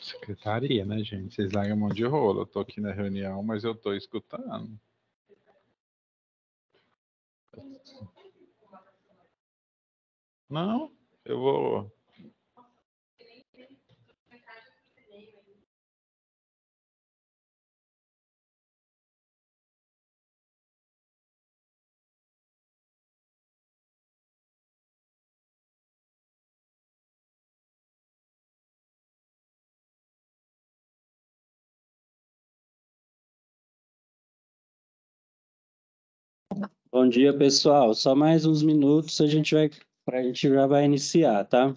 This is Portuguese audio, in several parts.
Secretaria, né, gente? Vocês largam a mão de rolo. Eu tô aqui na reunião, mas eu tô escutando. Não, eu vou. Bom dia, pessoal. Só mais uns minutos a gente já vai iniciar, tá?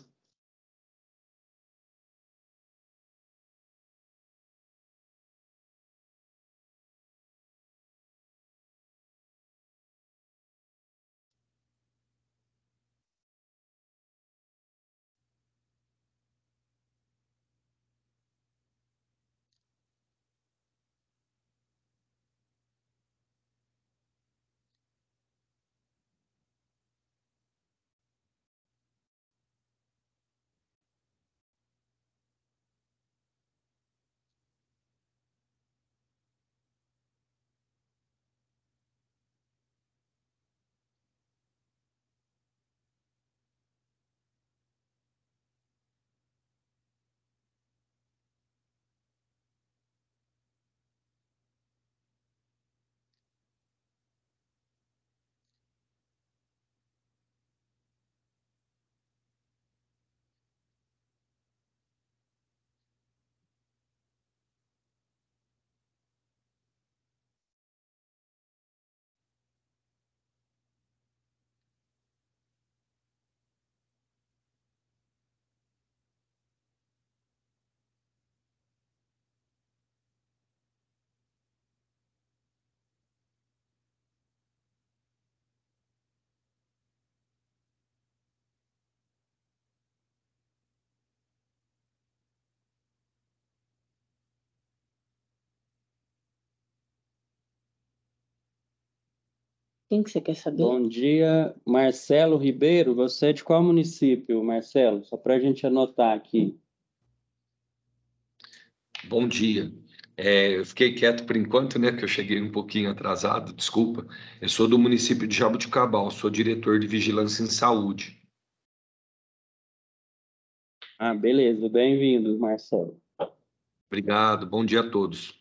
Quem que você quer saber? Bom dia, Marcelo Ribeiro. Você é de qual município, Marcelo? Só para a gente anotar aqui. Bom dia. Eu fiquei quieto por enquanto, né? Que eu cheguei um pouquinho atrasado, desculpa. Eu sou do município de Jaboticabal, sou diretor de Vigilância em Saúde. Ah, beleza. Bem-vindo, Marcelo. Obrigado, bom dia a todos.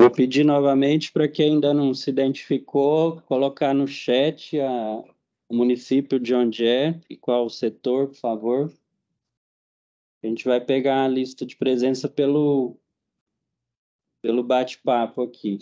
Vou pedir novamente para quem ainda não se identificou, colocar no chat o município de onde é e qual o setor, por favor. A gente vai pegar a lista de presença pelo bate-papo aqui.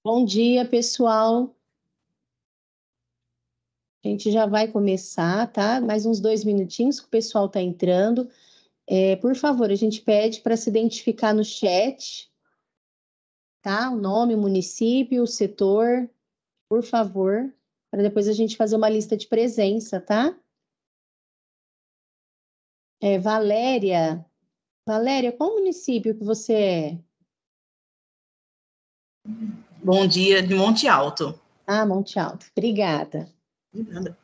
Bom dia, pessoal. A gente já vai começar, tá? Mais uns 2 minutinhos que o pessoal está entrando. Por favor, a gente pede para se identificar no chat, tá? O nome, o município, o setor, por favor, para depois a gente fazer uma lista de presença, tá? Valéria. Valéria, qual município que você é? Bom dia, de Monte Alto. Ah, Monte Alto. Obrigada. De nada.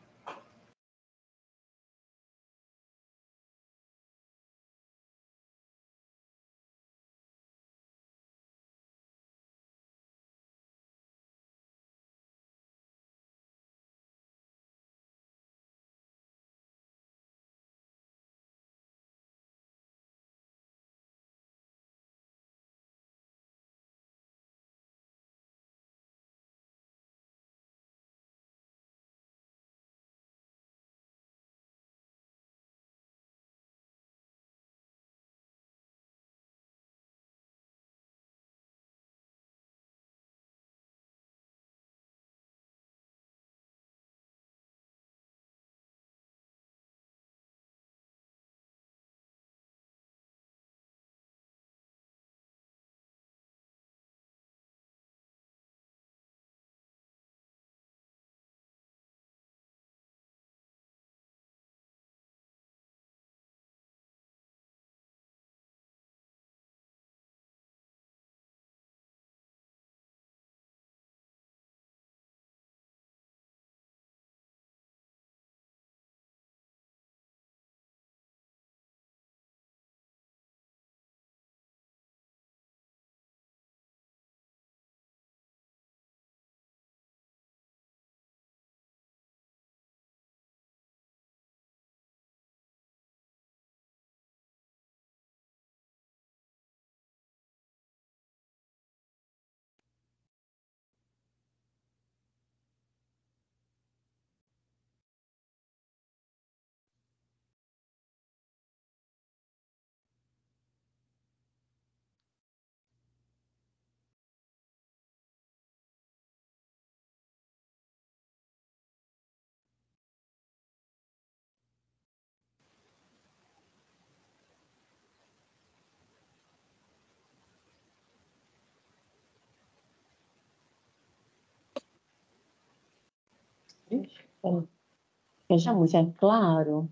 Fecha muito, é claro.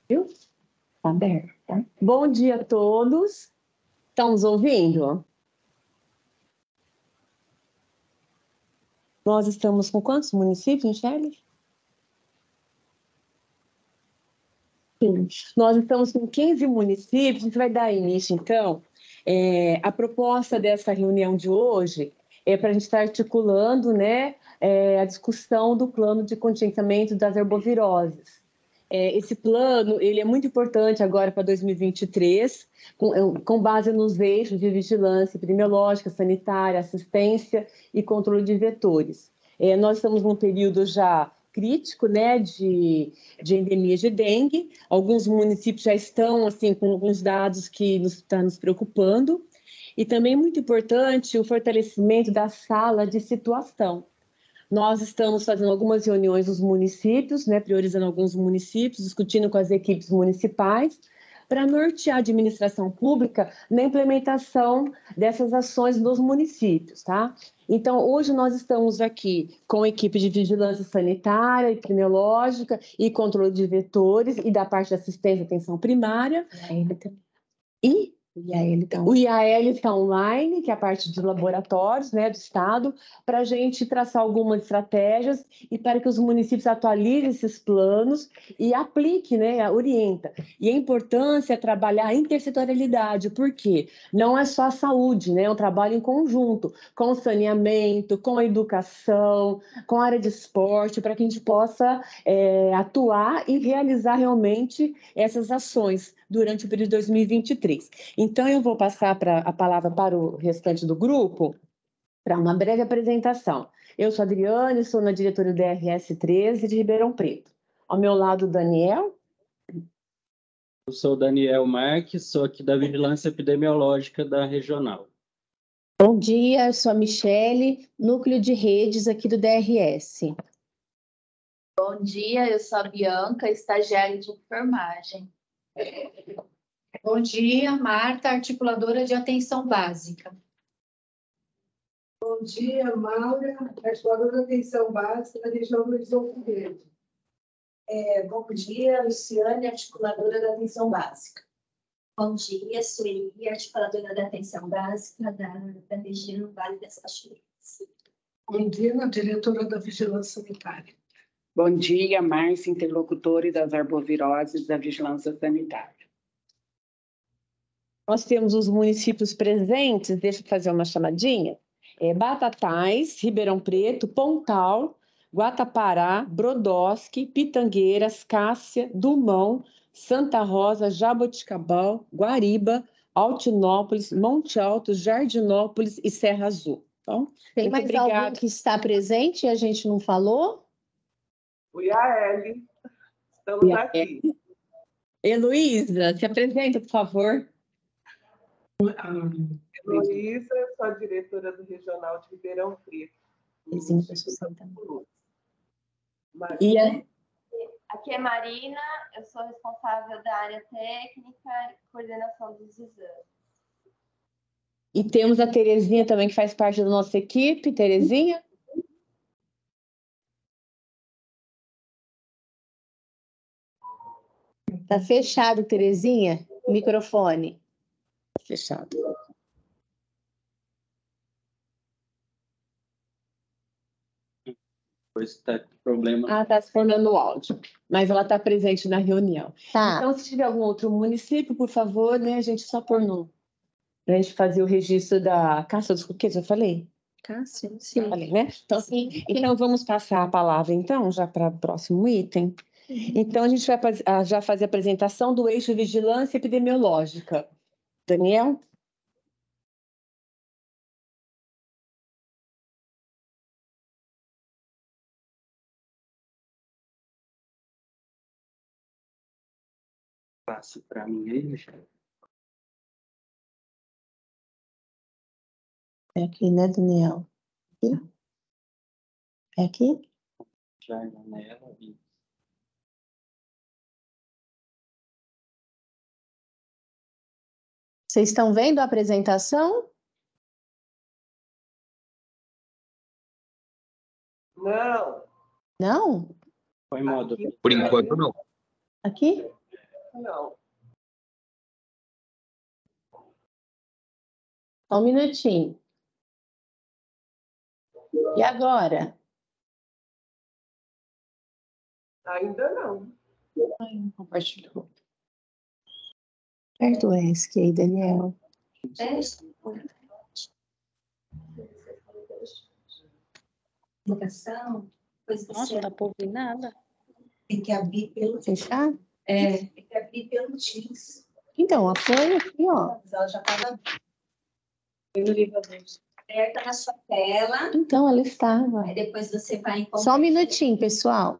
Viu? Tá aberto, tá? Bom dia a todos. Estão nos ouvindo? Nós estamos com quantos municípios, Michele? Nós estamos com 15 municípios. A gente vai dar início, então. A proposta dessa reunião de hoje é para a gente estar articulando, né, a discussão do plano de contingenciamento das herboviroses. Esse plano ele é muito importante agora para 2023, com base nos eixos de vigilância epidemiológica, sanitária, assistência e controle de vetores. Nós estamos num período já crítico, né, de endemia de dengue. Alguns municípios já estão assim com alguns dados que está nos preocupando. E também muito importante o fortalecimento da sala de situação. Nós estamos fazendo algumas reuniões nos municípios, né, priorizando alguns municípios, discutindo com as equipes municipais, para nortear a administração pública na implementação dessas ações nos municípios, tá? Então, hoje nós estamos aqui com a equipe de vigilância sanitária, epidemiológica e controle de vetores e da parte de assistência e atenção primária. E o IAL está online, que é a parte de laboratórios, né, do Estado, para a gente traçar algumas estratégias e para que os municípios atualizem esses planos e apliquem, né, orienta. E a importância é trabalhar a intersetorialidade, porque não é só a saúde, né, é um trabalho em conjunto, com o saneamento, com a educação, com a área de esporte, para que a gente possa atuar e realizar realmente essas ações durante o período de 2023. Então, eu vou passar a palavra para o restante do grupo para uma breve apresentação. Eu sou a Adriane, sou na diretoria do DRS 13 de Ribeirão Preto. Ao meu lado, o Daniel. Eu sou o Daniel Marques, sou aqui da Vigilância Epidemiológica da Regional. Bom dia, eu sou a Michele, núcleo de redes aqui do DRS. Bom dia, eu sou a Bianca, estagiária de enfermagem. Bom dia, Marta, articuladora de atenção básica. Bom dia, Maura, articuladora de atenção básica da região do Horizonte Verde. Bom dia, Luciane, articuladora da atenção básica. Bom dia, Sueli, articuladora da atenção básica da região Vale das Cachoeiras. Bom dia, diretora da Vigilância Sanitária. Bom dia, Márcia, interlocutora das arboviroses da Vigilância Sanitária. Nós temos os municípios presentes, deixa eu fazer uma chamadinha. Batatais, Ribeirão Preto, Pontal, Guatapará, Brodowski, Pitangueiras, Cássia, Dumão, Santa Rosa, Jaboticabal, Guariba, Altinópolis, Monte Alto, Jardinópolis e Serra Azul. Então, tem mais alguém que está presente e a gente não falou? O IAL, estamos aqui. Heloísa, se apresenta, por favor. Heloísa, eu sou a diretora do Regional de Ribeirão Preto. Aqui é Marina, eu sou responsável da área técnica e coordenação dos exames. E temos a Terezinha também, que faz parte da nossa equipe. Terezinha? Tá fechado, Terezinha? Microfone. Fechado. Pois está com problema. Ah, está se formando o áudio, mas ela está presente na reunião. Tá. Então, se tiver algum outro município, por favor, né, a gente só pôr no... Para a gente fazer o registro da Cássia dos Coqueiros, eu falei? Cássia, sim. Falei, né? Então, sim. Então, vamos passar a palavra, então, já para o próximo item. Então, a gente vai já fazer a apresentação do eixo vigilância epidemiológica. Daniel? Passo para mim aí, Michele. É aqui, né, Daniel? Aqui? É aqui? Já nela. Vocês estão vendo a apresentação? Não? Foi modo. Por enquanto, não. Aqui? Não. Só um minutinho. E agora? Ainda não. Ai, não compartilhou. Aperta o ESC aí, Daniel. Ligação, coisa Nossa, não dá pra ouvir nada. tem que abrir pelo. Fechar? Tem que abrir pelo Teams. Então, apoio aqui, ó. Mas ela já estava aberta na sua tela. Então, ela estava. Aí depois você vai em Só um minutinho, pessoal.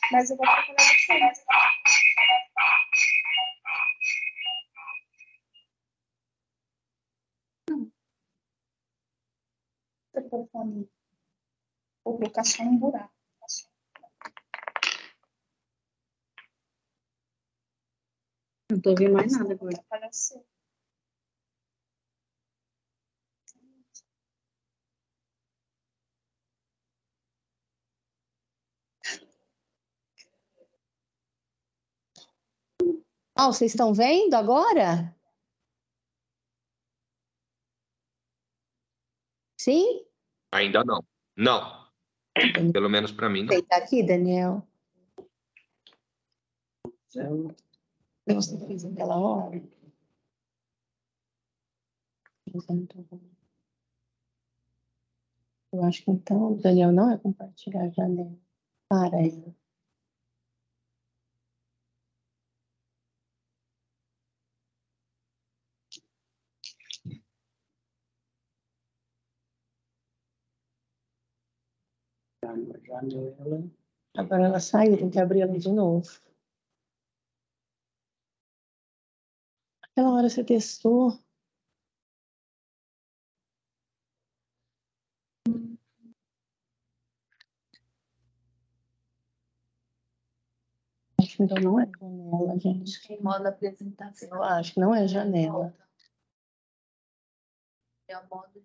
Mas eu vou procurar vocês. Seu telefone. Vou colocar só um buraco. Não tô ouvindo mais nada agora. Aparecer. Ó, vocês estão vendo agora? Sim? Ainda não. Não. Pelo menos para mim, não. Você tá aqui, Daniel? Zero. Você fez aquela hora? Eu acho que então, o Daniel não é compartilhar a janela. Para aí. Janela. Agora ela saiu, tem que abrir ela de novo. Aquela hora você testou. Acho que então não é janela, gente. Em modo apresentação. Eu acho que não é janela. É o modo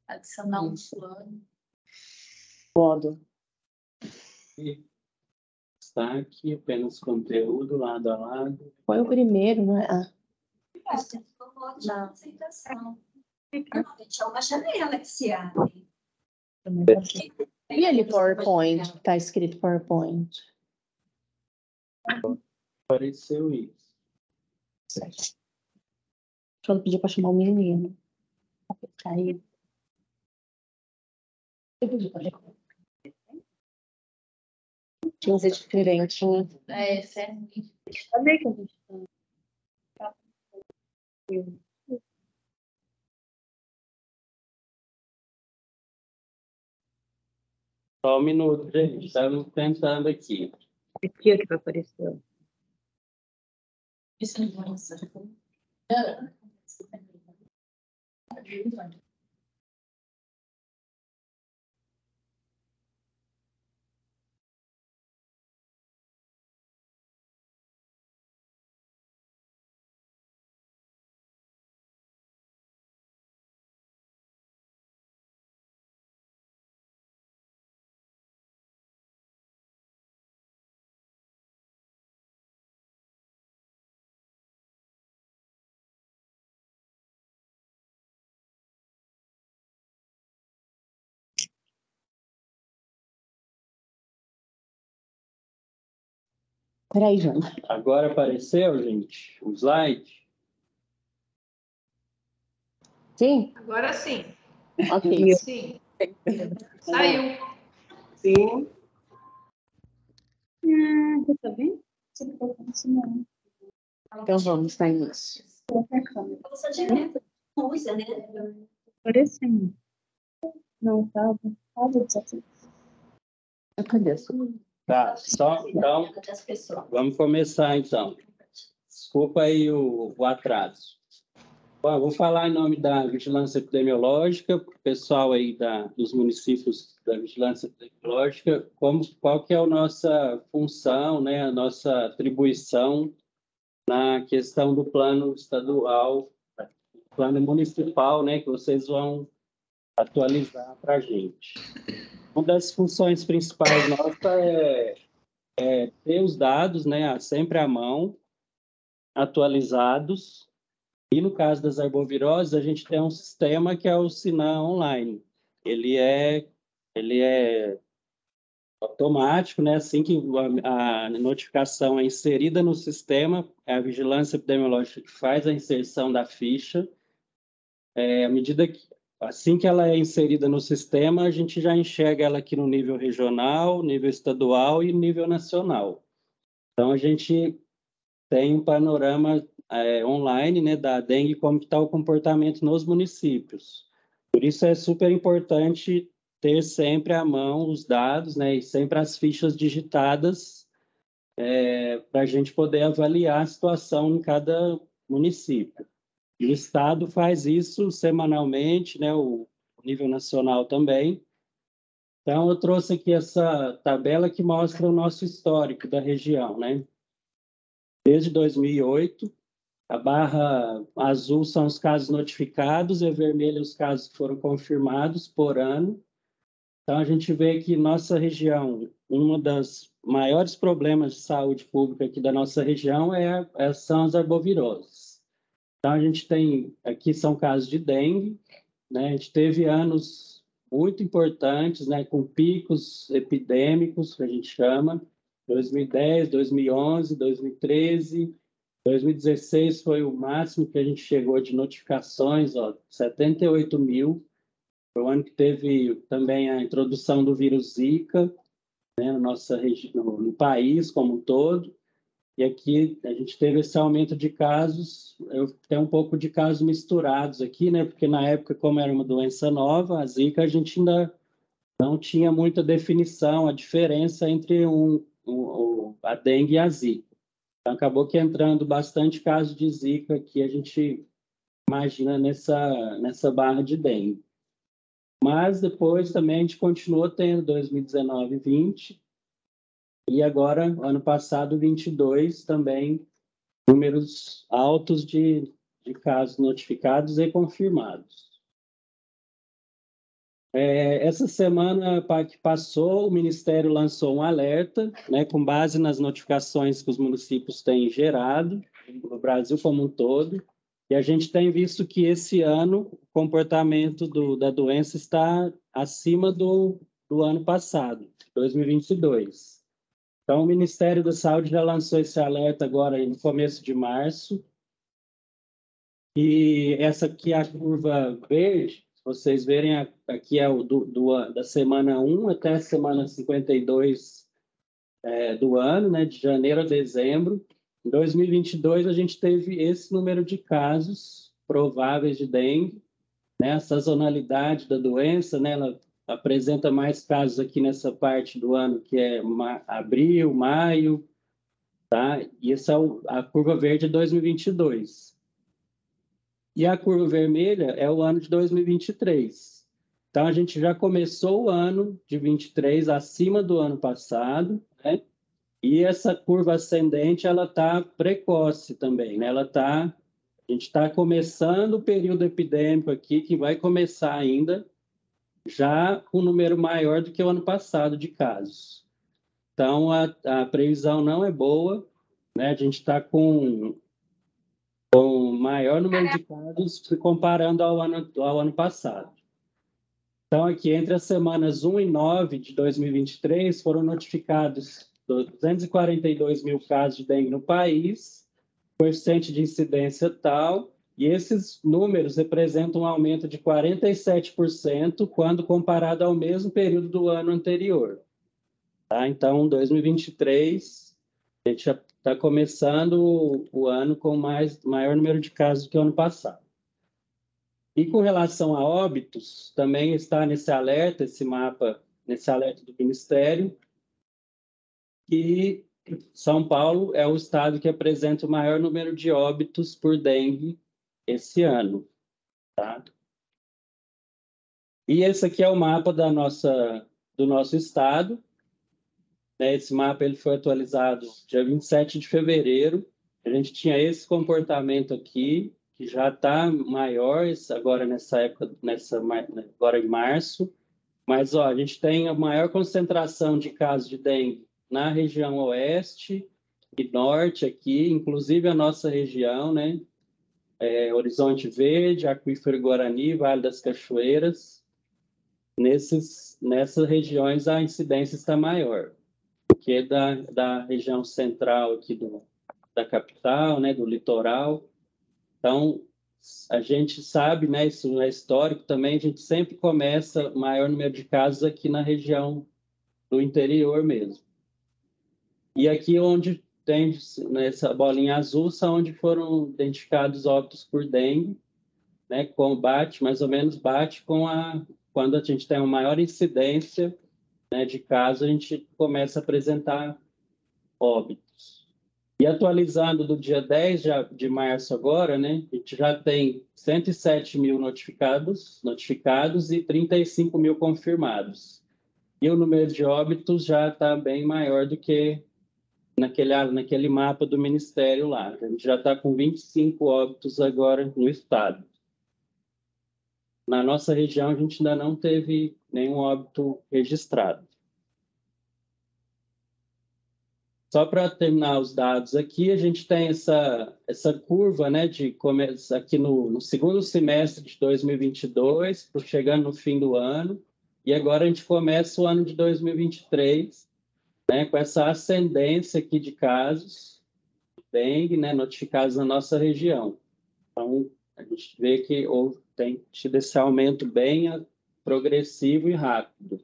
adicionar um plano. Modo. Destaque, apenas conteúdo, lado a lado. Foi o primeiro, não é? Ah. O modo de apresentação. Normalmente é uma janela que se abre. E ali PowerPoint? Tá escrito PowerPoint. Apareceu isso. Deixa eu pedir para chamar o menino. Aí. Tinha que ser diferente, né? É, certo. Sabia que a gente Só um minuto, gente. Estamos tentando aqui. Aqui é que vai aparecer. Isso não vai ser. Peraí, João. Agora apareceu, gente, o slide? Sim? Agora sim. Ok. Sim. Saiu. Sim. Tá vendo? Então vamos para início. Usa direto. Usa, né? Aparecendo. Não, tava. Tava desativo. Cadê a sua? Tá, só então, Das pessoas. vamos começar então. Desculpa aí o atraso. Bom, vou falar em nome da Vigilância Epidemiológica, o pessoal aí dos municípios da Vigilância Epidemiológica, qual que é a nossa função, né, a nossa atribuição na questão do plano estadual plano municipal, né, que vocês vão atualizar para a gente. Uma das funções principais nossa é ter os dados, né, sempre à mão, atualizados. E no caso das arboviroses, a gente tem um sistema que é o Sinan Online. Ele é automático, né? Assim que a notificação é inserida no sistema, é a vigilância epidemiológica que faz a inserção da ficha. À medida que, assim que ela é inserida no sistema, a gente já enxerga ela aqui no nível regional, nível estadual e nível nacional. Então, a gente tem um panorama online, né, da dengue, como está o comportamento nos municípios. Por isso é super importante ter sempre à mão os dados, né, e sempre as fichas digitadas para a gente poder avaliar a situação em cada município. E o Estado faz isso semanalmente, né, o nível nacional também. Então, eu trouxe aqui essa tabela que mostra o nosso histórico da região, né? Desde 2008, a barra azul são os casos notificados e a vermelha os casos que foram confirmados por ano. Então, a gente vê que nossa região, um dos maiores problemas de saúde pública aqui da nossa região são as arboviroses. Então, a gente tem, aqui são casos de dengue, né? A gente teve anos muito importantes, né, com picos epidêmicos, que a gente chama, 2010, 2011, 2013, 2016 foi o máximo que a gente chegou de notificações, 78 mil. Foi o ano que teve também a introdução do vírus Zika, né, na nossa região, no país como um todo. E aqui a gente teve esse aumento de casos, eu tenho um pouco de casos misturados aqui, né, porque na época, como era uma doença nova, a Zika, a gente ainda não tinha muita definição, a diferença entre a dengue e a Zika. Então, acabou que entrando bastante caso de Zika que a gente imagina nessa barra de dengue. Mas depois também a gente continuou tendo 2019 e 20, e agora, ano passado, 22, também números altos de casos notificados e confirmados. Essa semana que passou, o Ministério lançou um alerta, né, com base nas notificações que os municípios têm gerado, no Brasil como um todo, e a gente tem visto que esse ano o comportamento da doença está acima do ano passado, 2022. Então, o Ministério da Saúde já lançou esse alerta agora no começo de março, e essa aqui é a curva verde. Vocês verem, aqui é da semana 1 até a semana 52 do ano, né, de janeiro a dezembro. Em 2022, a gente teve esse número de casos prováveis de dengue, né, a sazonalidade da doença, né, ela apresenta mais casos aqui nessa parte do ano, que é abril, maio, tá? E essa a curva verde é 2022. E a curva vermelha é o ano de 2023. Então, a gente já começou o ano de 23 acima do ano passado, né? E essa curva ascendente, ela está precoce também, né? A gente está começando o período epidêmico aqui, que vai começar ainda, já com um número maior do que o ano passado de casos. Então, a previsão não é boa, né? A gente está com o maior número de casos se comparando ao ano passado. Então, aqui, entre as semanas 1 e 9 de 2023, foram notificados 242 mil casos de dengue no país, coeficiente de incidência tal, e esses números representam um aumento de 47% quando comparado ao mesmo período do ano anterior. Tá? Então, 2023, a gente já está começando o ano com maior número de casos do que o ano passado. E com relação a óbitos, também está nesse alerta, esse mapa, nesse alerta do Ministério, que São Paulo é o estado que apresenta o maior número de óbitos por dengue esse ano. Tá? E esse aqui é o mapa do nosso estado. Esse mapa ele foi atualizado dia 27 de fevereiro. A gente tinha esse comportamento aqui, que já está maior agora nessa época, agora em março, mas ó, a gente tem a maior concentração de casos de dengue na região oeste e norte aqui, inclusive a nossa região, né? Horizonte Verde, Aquífero Guarani, Vale das Cachoeiras. Nessas regiões a incidência está maior, porque da região central aqui da capital, né, do litoral. Então, a gente sabe, né, isso é histórico também, a gente sempre começa o maior número de casos aqui na região do interior mesmo. E aqui onde tem, nessa bolinha azul, são onde foram identificados óbitos por dengue, né, mais ou menos bate com quando a gente tem uma maior incidência, né, de casos, a gente começa a apresentar óbitos. E atualizando do dia 10 de março agora, né, a gente já tem 107 mil notificados e 35 mil confirmados. E o número de óbitos já está bem maior do que naquele mapa do Ministério lá. A gente já está com 25 óbitos agora no estado. Na nossa região, a gente ainda não teve nenhum óbito registrado. Só para terminar os dados aqui, a gente tem essa curva, né, de começo aqui no segundo semestre de 2022, chegando no fim do ano, e agora a gente começa o ano de 2023, né, com essa ascendência aqui de casos de dengue, né, notificados na nossa região. Então, a gente vê que tem tido esse aumento bem progressivo e rápido.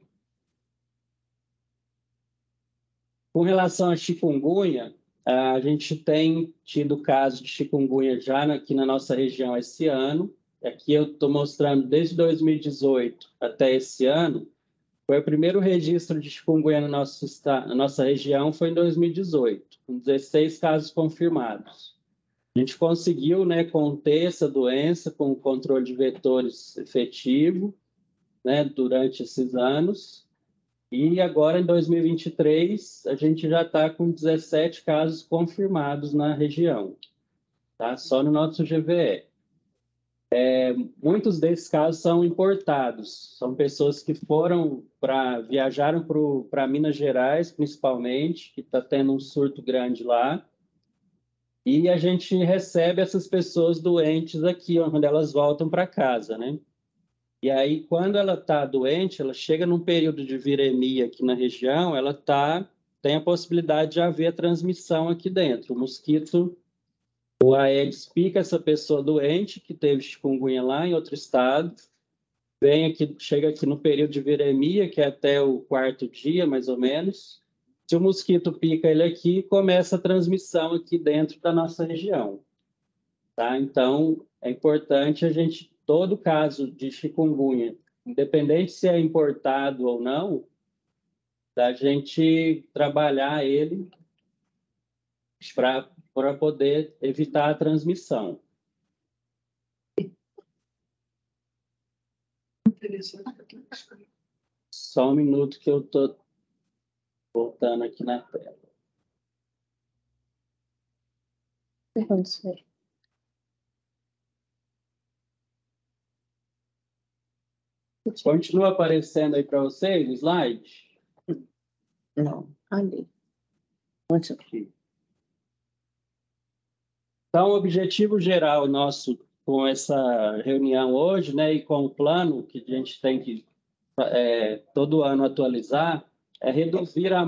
Com relação à chikungunya, a gente tem tido casos de chikungunya já aqui na nossa região esse ano. Aqui eu estou mostrando desde 2018 até esse ano. Foi o primeiro registro de chikungunya na nossa região foi em 2018, com 16 casos confirmados. A gente conseguiu, né, conter essa doença com o controle de vetores efetivo, né, durante esses anos. E agora, em 2023, a gente já está com 17 casos confirmados na região, tá? Só no nosso GVE. Muitos desses casos são importados, são pessoas que viajaram para Minas Gerais, principalmente, que está tendo um surto grande lá, e a gente recebe essas pessoas doentes aqui, quando elas voltam para casa, né? E aí, quando ela está doente, ela chega num período de viremia aqui na região, tem a possibilidade de haver transmissão aqui dentro. O mosquito, o Aedes pica essa pessoa doente, que teve chikungunya lá em outro estado, chega aqui no período de viremia, que é até o 4º dia, mais ou menos. Se o mosquito pica ele aqui, começa a transmissão aqui dentro da nossa região. Tá? Então, é importante todo caso de chikungunya, independente se é importado ou não, da gente trabalhar ele para poder evitar a transmissão. Só um minuto que eu estou voltando aqui na tela. Continua aparecendo aí para vocês o slide? Não, ali. Então, o objetivo geral nosso com essa reunião hoje, né, e com o plano que a gente tem que todo ano atualizar, é reduzir a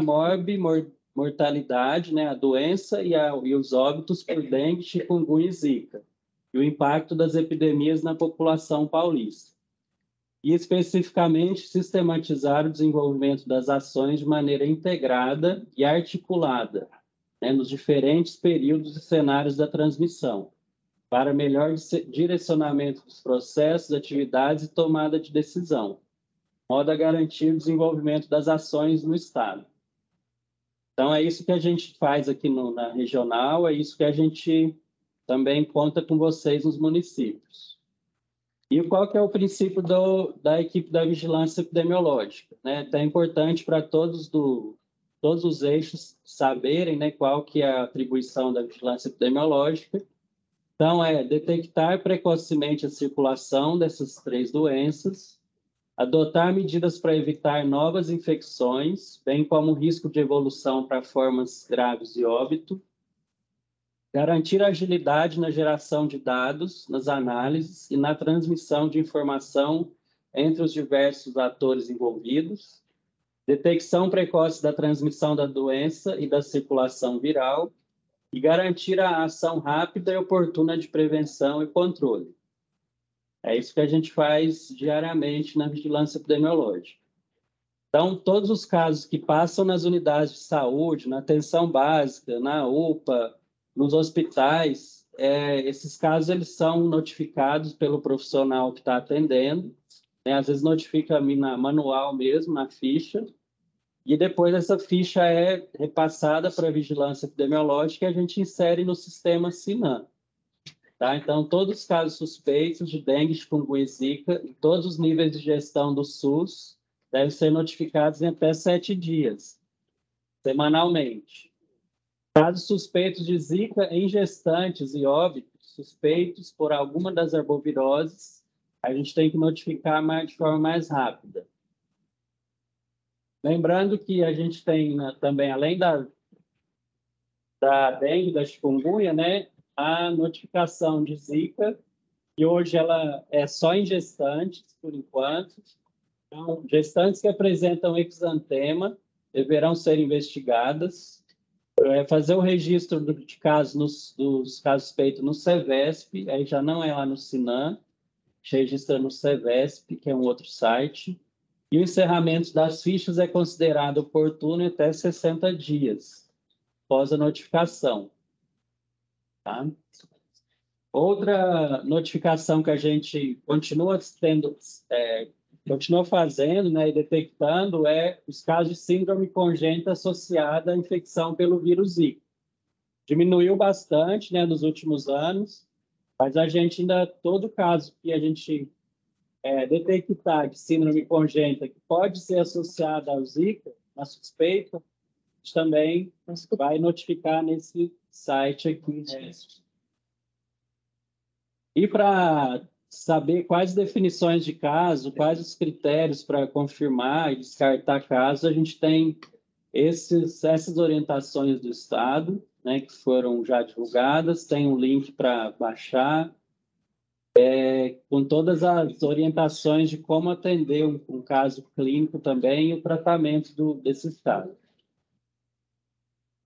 mortalidade, né, a doença e os óbitos por dengue, chikungunya e zika, e o impacto das epidemias na população paulista. E, especificamente, sistematizar o desenvolvimento das ações de maneira integrada e articulada, né, nos diferentes períodos e cenários da transmissão, para melhor direcionamento dos processos, atividades e tomada de decisão, de modo a garantir o desenvolvimento das ações no Estado. Então, é isso que a gente faz aqui na regional, é isso que a gente também conta com vocês nos municípios. E qual que é o princípio da equipe da vigilância epidemiológica? Né? É importante para todos os eixos saberem, né, qual que é a atribuição da vigilância epidemiológica. Então, detectar precocemente a circulação dessas 3 doenças, adotar medidas para evitar novas infecções, bem como o risco de evolução para formas graves de óbito, garantir agilidade na geração de dados, nas análises e na transmissão de informação entre os diversos atores envolvidos, detecção precoce da transmissão da doença e da circulação viral, e garantir a ação rápida e oportuna de prevenção e controle. É isso que a gente faz diariamente na vigilância epidemiológica. Então, todos os casos que passam nas unidades de saúde, na atenção básica, na UPA, nos hospitais, esses casos eles são notificados pelo profissional que está atendendo, né? Às vezes notifica na manual mesmo, na ficha, e depois essa ficha é repassada para a vigilância epidemiológica e a gente insere no sistema SINAM. Tá? Então, todos os casos suspeitos de dengue, chikungunya e zika, em todos os níveis de gestão do SUS, devem ser notificados em até 7 dias, semanalmente. Casos suspeitos de zika em gestantes e óbitos suspeitos por alguma das arboviroses, a gente tem que notificar de forma mais rápida. Lembrando que a gente tem também, além da dengue, da chikungunya, né, a notificação de zika, e hoje ela é só em gestantes, por enquanto. Então, gestantes que apresentam exantema deverão ser investigadas. Fazer o registro de casos dos casos suspeitos no CEVESP, aí já não é lá no SINAM, registra no CEVESP, que é um outro site. E o encerramento das fichas é considerado oportuno até 60 dias após a notificação. Tá? Outra notificação que a gente continua fazendo, né, e detectando os casos de síndrome congênita associada à infecção pelo vírus Zika. Diminuiu bastante, né, nos últimos anos, mas a gente ainda, todo caso que a gente detectar de síndrome congênita que pode ser associada ao Zika, na suspeita, a gente também vai notificar nesse site aqui. E para saber quais definições de caso, quais os critérios para confirmar e descartar casos, a gente tem essas orientações do Estado, né, que foram já divulgadas, tem um link para baixar, com todas as orientações de como atender um caso clínico também e o tratamento desse estado.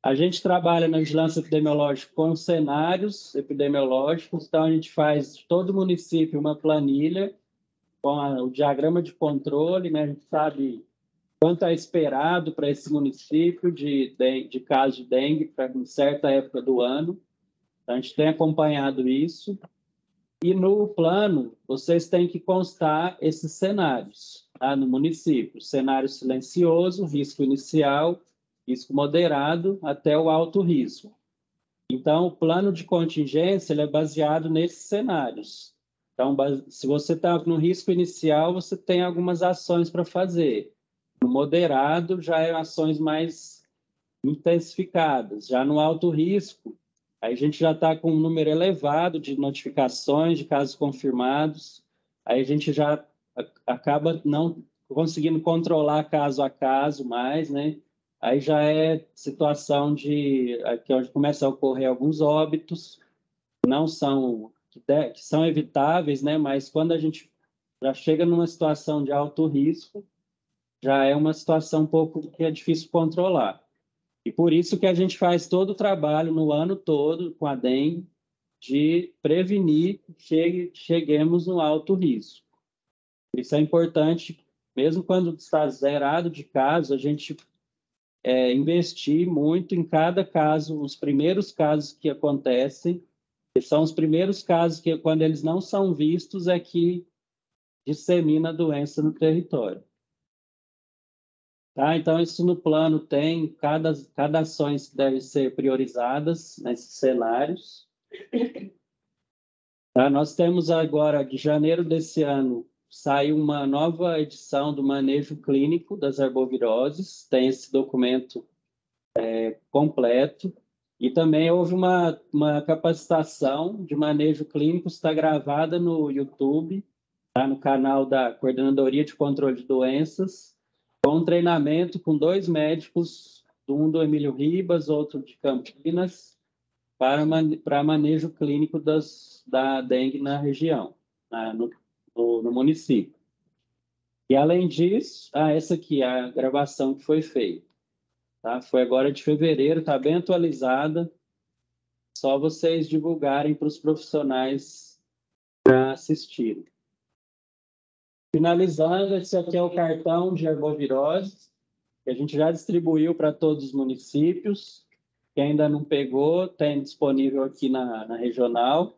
A gente trabalha na vigilância epidemiológica com cenários epidemiológicos, então a gente faz de todo município uma planilha com o diagrama de controle, né? A gente sabe quanto é esperado para esse município de casos de dengue para uma certa época do ano. Então, a gente tem acompanhado isso. E no plano, vocês têm que constar esses cenários, tá? No município. Cenário silencioso, risco inicial, risco moderado, até o alto risco. Então, o plano de contingência ele é baseado nesses cenários. Então, se você está no risco inicial, você tem algumas ações para fazer. No moderado, já é ações mais intensificadas. Já no alto risco, aí a gente já está com um número elevado de notificações de casos confirmados, aí a gente já acaba não conseguindo controlar caso a caso mais, né? Aí já é situação aqui onde começa a ocorrer alguns óbitos, que são evitáveis, né? Mas quando a gente já chega numa situação de alto risco, já é uma situação um pouco que é difícil controlar. E por isso que a gente faz todo o trabalho no ano todo com a dengue de prevenir que cheguemos no alto risco. Isso é importante, mesmo quando está zerado de casos, a gente investir muito em cada caso, os primeiros casos que acontecem, que são os primeiros casos que, quando eles não são vistos, é que dissemina a doença no território. Tá? Então, isso no plano tem cada ações que devem ser priorizadas nesses cenários. Tá? Nós temos agora, de janeiro desse ano, saiu uma nova edição do manejo clínico das arboviroses, tem esse documento completo, E também houve uma capacitação de manejo clínico, está gravada no YouTube, tá? No canal da Coordenadoria de Controle de Doenças, com um treinamento com 2 médicos, um do Emílio Ribas, outro de Campinas, para manejo clínico da dengue na região, no município. E, além disso, essa aqui é a gravação que foi feita. Tá? Foi agora de fevereiro, está bem atualizada. Só vocês divulgarem para os profissionais para assistirem. Finalizando, esse aqui é o cartão de arbovirose, que a gente já distribuiu para todos os municípios. Quem ainda não pegou, tem disponível aqui na regional.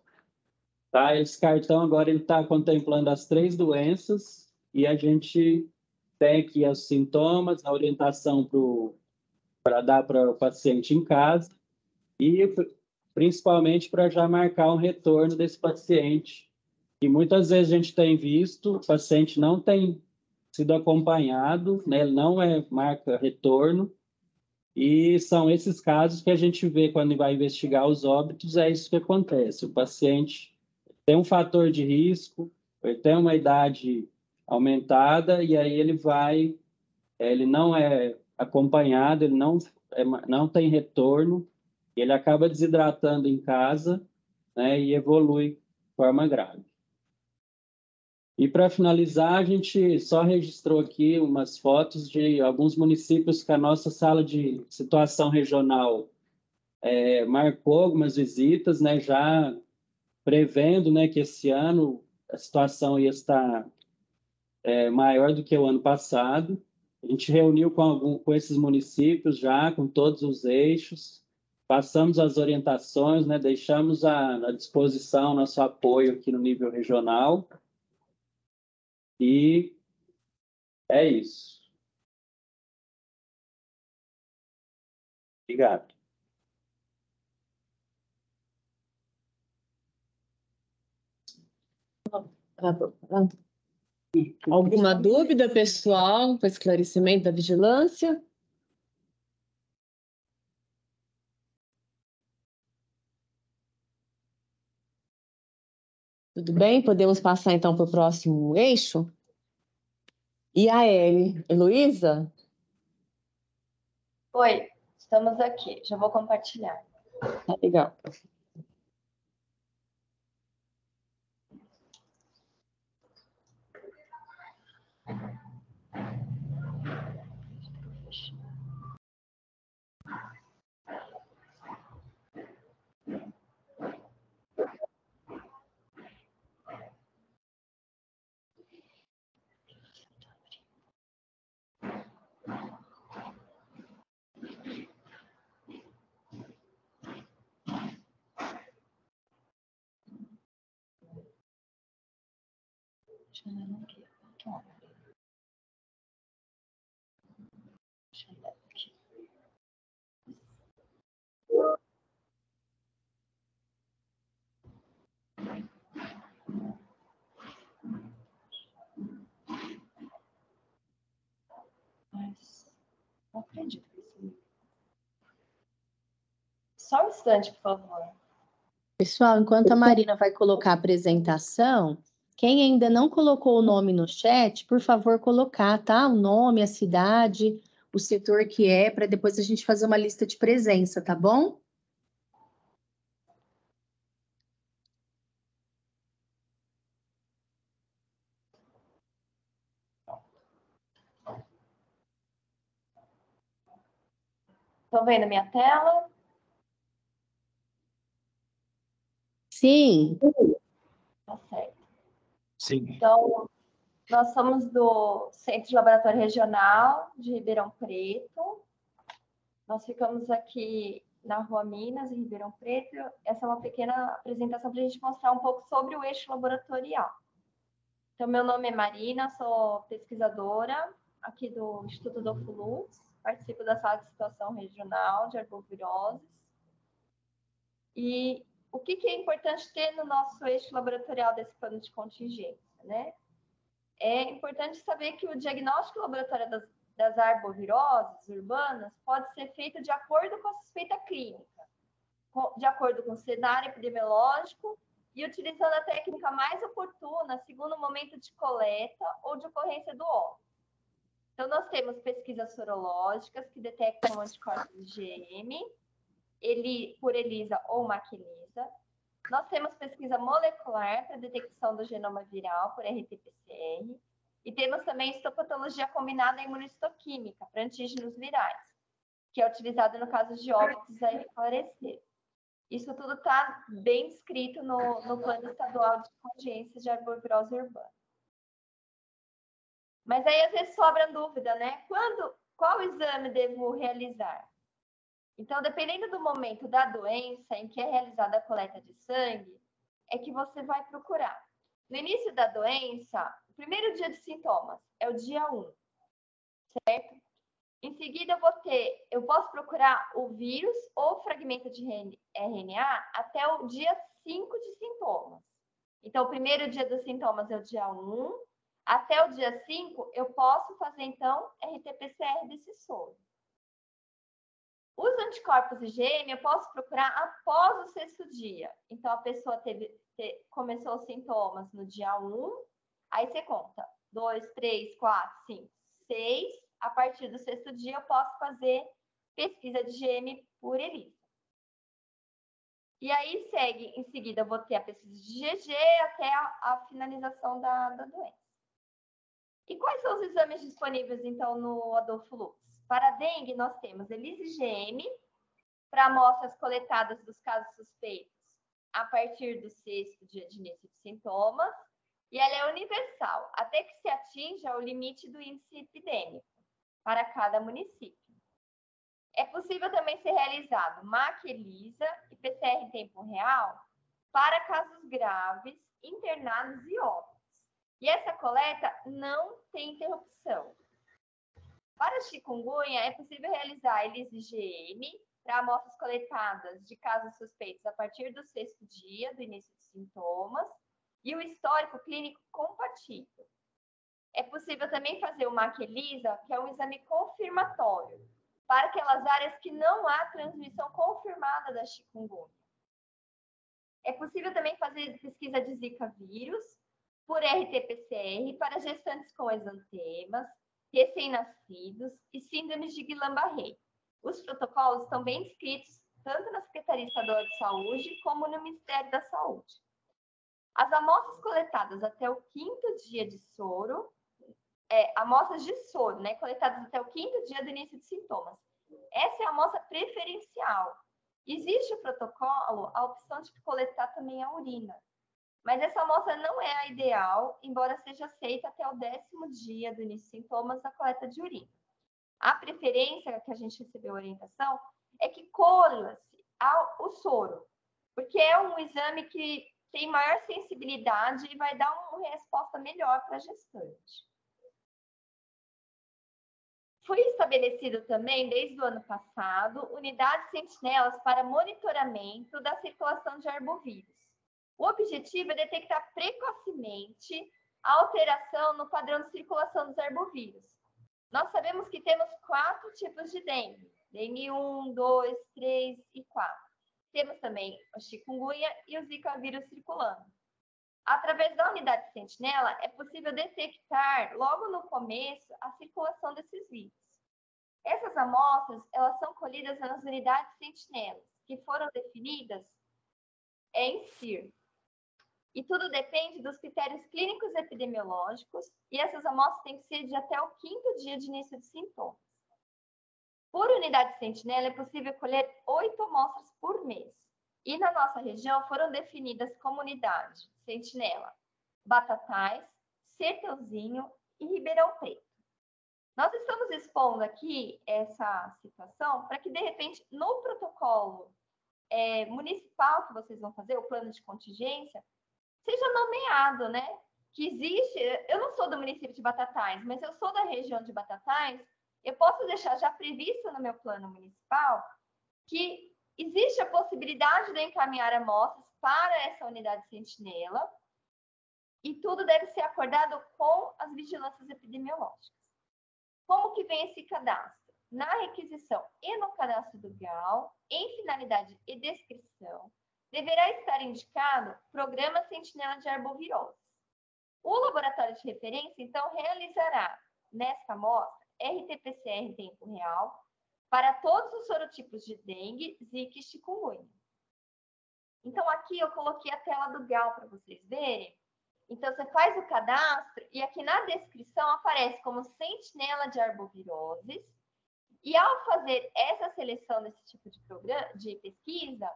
Tá? Esse cartão agora está contemplando as 3 doenças e a gente tem aqui os sintomas, a orientação para dar para o paciente em casa e principalmente para já marcar um retorno desse paciente. E muitas vezes a gente tem visto, o paciente não tem sido acompanhado, né? Ele não marca retorno, e são esses casos que a gente vê quando vai investigar os óbitos, é isso que acontece. O paciente tem um fator de risco, ele tem uma idade aumentada, e aí ele não é acompanhado, ele não tem retorno, ele acaba desidratando em casa, né, e evolui de forma grave. E, para finalizar, a gente só registrou aqui umas fotos de alguns municípios que a nossa sala de situação regional marcou algumas visitas, né, já prevendo, né, que esse ano a situação ia estar maior do que o ano passado. A gente reuniu com esses municípios já, com todos os eixos, passamos as orientações, né, deixamos à disposição nosso apoio aqui no nível regional. E é isso. Obrigado. Alguma dúvida, pessoal, para esclarecimento da vigilância? Tudo bem? Podemos passar, então, para o próximo eixo? E a Heloísa? Oi, estamos aqui. Já vou compartilhar. Tá legal. Mas não acredito nisso. Só um instante, por favor. Pessoal, enquanto a Marina vai colocar a apresentação, quem ainda não colocou o nome no chat, por favor, colocar, tá? O nome, a cidade, o setor que é, para depois a gente fazer uma lista de presença, tá bom? Estão vendo a minha tela? Sim. Tá certo. Sim. Então, nós somos do Centro de Laboratório Regional de Ribeirão Preto. Nós ficamos aqui na Rua Minas, em Ribeirão Preto. Essa é uma pequena apresentação para a gente mostrar um pouco sobre o eixo laboratorial. Então, meu nome é Marina, sou pesquisadora aqui do Instituto do Fulux, participo da Sala de Situação Regional de Arboviroses. E o que é importante ter no nosso eixo laboratorial desse plano de contingência, né? É importante saber que o diagnóstico laboratorial das arboviroses urbanas pode ser feito de acordo com a suspeita clínica. de acordo com o cenário epidemiológico e utilizando a técnica mais oportuna segundo o momento de coleta ou de ocorrência do óbito. Então, nós temos pesquisas sorológicas que detectam anticorpos IgM, por ELISA ou MAC-ELISA. Nós temos pesquisa molecular para detecção do genoma viral por RT-PCR. E temos também histopatologia combinada imunistoquímica para antígenos virais, que é utilizado no caso de óbitos a esclarecer. Isso tudo está bem descrito no Plano Estadual de Contingências de Arbovirose Urbana. Mas aí, às vezes, sobra dúvida, né? Qual exame devo realizar? Então, dependendo do momento da doença em que é realizada a coleta de sangue, é que você vai procurar. No início da doença, o primeiro dia de sintomas é o dia 1, certo? Em seguida, eu posso procurar o vírus ou fragmento de RNA até o dia 5 de sintomas. Então, o primeiro dia dos sintomas é o dia 1, até o dia 5, eu posso fazer, então, RT-PCR desse soro. Os anticorpos IgM eu posso procurar após o 6º dia. Então, a pessoa começou os sintomas no dia 1, aí você conta 2, 3, 4, 5, 6. A partir do 6º dia, eu posso fazer pesquisa de IgM por ELISA. E aí, em seguida, eu vou ter a pesquisa de GG até a finalização da doença. E quais são os exames disponíveis, então, no Adolfo Lutz? Para a dengue, nós temos ELISA-IgM, para amostras coletadas dos casos suspeitos a partir do 6º dia de início de sintomas, e ela é universal, até que se atinja o limite do índice epidêmico para cada município. É possível também ser realizado MAC-ELISA e PCR em tempo real para casos graves, internados e óbitos. E essa coleta não tem interrupção. Para chikungunya, é possível realizar ELISA-IgM para amostras coletadas de casos suspeitos a partir do 6º dia do início de sintomas e o histórico clínico compatível. É possível também fazer o MAC-ELISA, que é um exame confirmatório, para aquelas áreas que não há transmissão confirmada da chikungunya. É possível também fazer pesquisa de Zika vírus por RT-PCR para gestantes com exantemas, recém-nascidos e síndromes de Guillain-Barré. Os protocolos estão bem descritos tanto na Secretaria Estadual de Saúde como no Ministério da Saúde. As amostras coletadas até o 5º dia de soro, amostras de soro, né, coletadas até o 5º dia do início de sintomas. Essa é a amostra preferencial. Existe o protocolo, a opção de coletar também a urina. Mas essa amostra não é a ideal, embora seja aceita até o 10º dia do início de sintomas da coleta de urina. A preferência que a gente recebeu orientação é que colha-se o soro, porque é um exame que tem maior sensibilidade e vai dar uma resposta melhor para a gestante. Foi estabelecido também, desde o ano passado, unidades sentinelas para monitoramento da circulação de arbovírus. O objetivo é detectar precocemente a alteração no padrão de circulação dos arbovírus. Nós sabemos que temos 4 tipos de dengue: dengue 1, 2, 3 e 4. Temos também o chikungunya e o Zika vírus circulando. Através da unidade sentinela, é possível detectar, logo no começo, a circulação desses vírus. Essas amostras, elas são colhidas nas unidades sentinelas, que foram definidas em CIR. E tudo depende dos critérios clínicos epidemiológicos, e essas amostras têm que ser de até o 5º dia de início de sintomas. Por unidade sentinela, é possível colher 8 amostras por mês. E na nossa região foram definidas como unidade sentinela Batatais, Sertãozinho e Ribeirão Preto. Nós estamos expondo aqui essa situação para que, de repente, no protocolo municipal que vocês vão fazer, o plano de contingência, seja nomeado, né? Que existe, eu não sou do município de Batatais, mas eu sou da região de Batatais, eu posso deixar já previsto no meu plano municipal que existe a possibilidade de encaminhar amostras para essa unidade sentinela e tudo deve ser acordado com as vigilâncias epidemiológicas. Como que vem esse cadastro? na requisição e no cadastro do GAL, em finalidade e descrição, deverá estar indicado Programa Sentinela de Arbovirose. O laboratório de referência, então, realizará, nesta amostra, RT-PCR em tempo real para todos os sorotipos de dengue, zika e chikungunya. Então, aqui eu coloquei a tela do GAL para vocês verem. Então, você faz o cadastro e aqui na descrição aparece como sentinela de arboviroses. E ao fazer essa seleção desse tipo de programa, de pesquisa,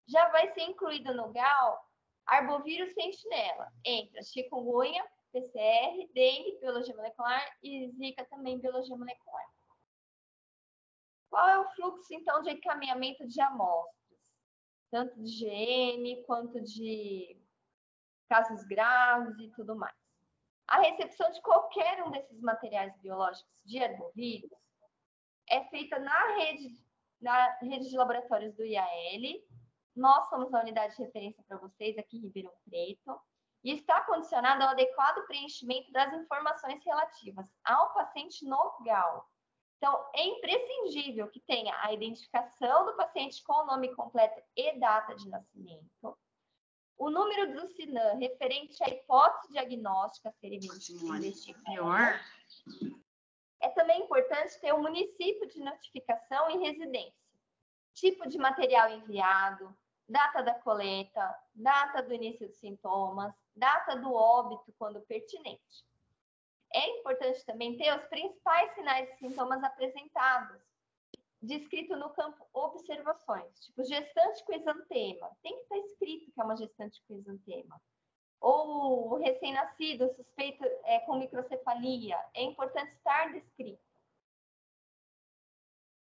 já vai ser incluído no GAL arbovírus sentinela, entre chikungunya, PCR, dengue, biologia molecular e zika também, biologia molecular. Qual é o fluxo, então, de encaminhamento de amostras? Tanto de GM quanto de casos graves e tudo mais. A recepção de qualquer um desses materiais biológicos de arbovírus é feita na rede de laboratórios do IAL. Nós somos a unidade de referência para vocês aqui em Ribeirão Preto. E está condicionado ao adequado preenchimento das informações relativas ao paciente no GAL. Então, é imprescindível que tenha a identificação do paciente com o nome completo e data de nascimento, o número do SINAM referente à hipótese diagnóstica a ser investigada. É também importante ter o município de notificação e residência, tipo de material enviado, data da coleta, data do início dos sintomas, data do óbito, quando pertinente. É importante também ter os principais sinais e sintomas apresentados, descrito no campo observações, tipo gestante com exantema. Tem que estar escrito que é uma gestante com exantema. Ou o recém-nascido suspeito com microcefalia. É importante estar descrito.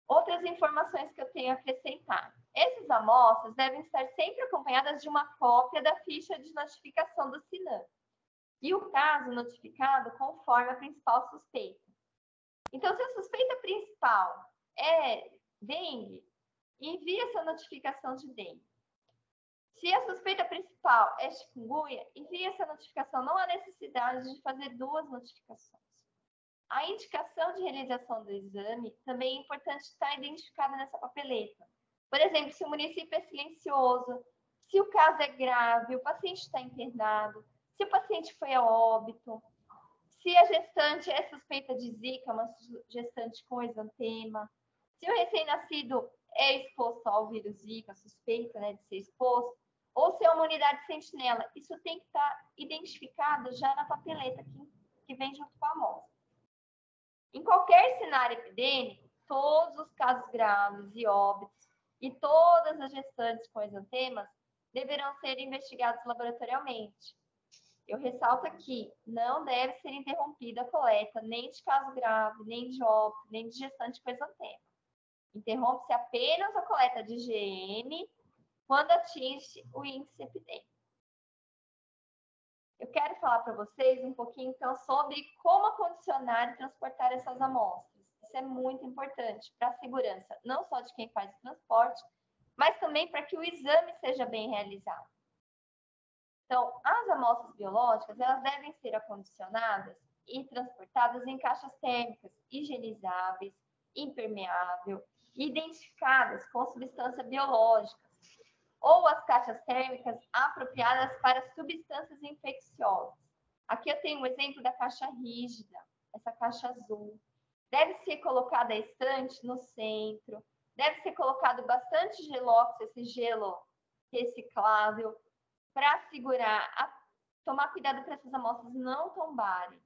Outras informações que eu tenho a acrescentar. Essas amostras devem estar sempre acompanhadas de uma cópia da ficha de notificação do SINAM e o caso notificado conforme a principal suspeita. Então, se a suspeita principal é dengue, envie essa notificação de dengue. Se a suspeita principal é chikungunya, envie essa notificação. Não há necessidade de fazer duas notificações. A indicação de realização do exame também é importante estar identificada nessa papeleta. Por exemplo, se o município é silencioso, se o caso é grave, o paciente está internado, se o paciente foi a óbito, se a gestante é suspeita de zika, uma gestante com exantema, se o recém-nascido é exposto ao vírus zika, suspeita, né, de ser exposto, ou se é uma unidade sentinela, isso tem que estar identificado já na papeleta que vem junto com a amostra. Em qualquer cenário epidêmico, todos os casos graves e óbitos e todas as gestantes com exantemas deverão ser investigados laboratorialmente. Eu ressalto aqui, não deve ser interrompida a coleta nem de caso grave, nem de óbito, nem de gestante com exantema. Interrompe-se apenas a coleta de GM quando atinge o índice epidêmico. Eu quero falar para vocês um pouquinho, então, sobre como acondicionar e transportar essas amostras. Isso é muito importante para a segurança, não só de quem faz o transporte, mas também para que o exame seja bem realizado. Então, as amostras biológicas, elas devem ser acondicionadas e transportadas em caixas térmicas, higienizáveis, impermeável, identificadas com substância biológica, ou as caixas térmicas apropriadas para substâncias infecciosas. Aqui eu tenho um exemplo da caixa rígida, essa caixa azul. Deve ser colocada a estante no centro, deve ser colocado bastante gelóx, esse gelo reciclável, para segurar, tomar cuidado para essas amostras não tombarem.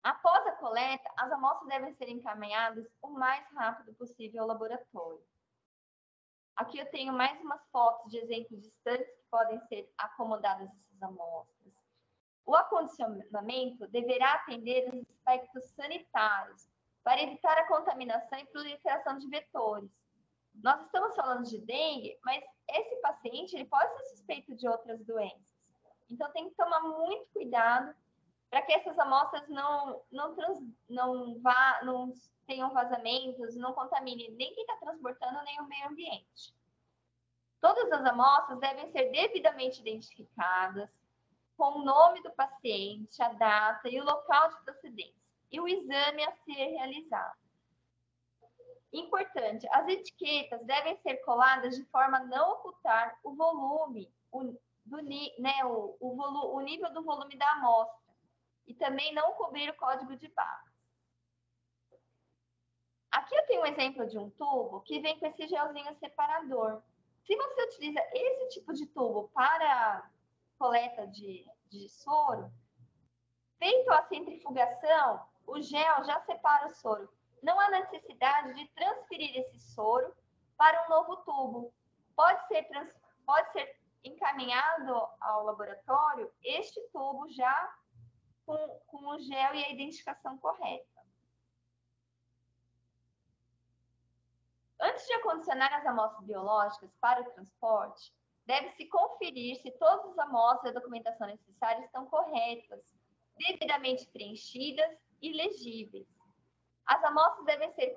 Após a coleta, as amostras devem ser encaminhadas o mais rápido possível ao laboratório. Aqui eu tenho mais umas fotos de exemplos de estantes que podem ser acomodadas essas amostras. O acondicionamento deverá atender os aspectos sanitários para evitar a contaminação e proliferação de vetores. Nós estamos falando de dengue, mas esse paciente ele pode ser suspeito de outras doenças. Então, tem que tomar muito cuidado para que essas amostras não tenham vazamentos, não contaminem nem quem está transportando, nem o meio ambiente. Todas as amostras devem ser devidamente identificadas, com o nome do paciente, a data e o local de procedência, e o exame a ser realizado. Importante, as etiquetas devem ser coladas de forma a não ocultar o volume, o nível do volume da amostra e também não cobrir o código de barras. Aqui eu tenho um exemplo de um tubo que vem com esse gelzinho separador. Se você utiliza esse tipo de tubo para coleta de soro, feito a centrifugação, o gel já separa o soro. Não há necessidade de transferir esse soro para um novo tubo. Pode ser encaminhado ao laboratório este tubo já com o gel e a identificação correta. Antes de acondicionar as amostras biológicas para o transporte, deve-se conferir se todas as amostras e a documentação necessária estão corretas, devidamente preenchidas e legíveis. As amostras devem ser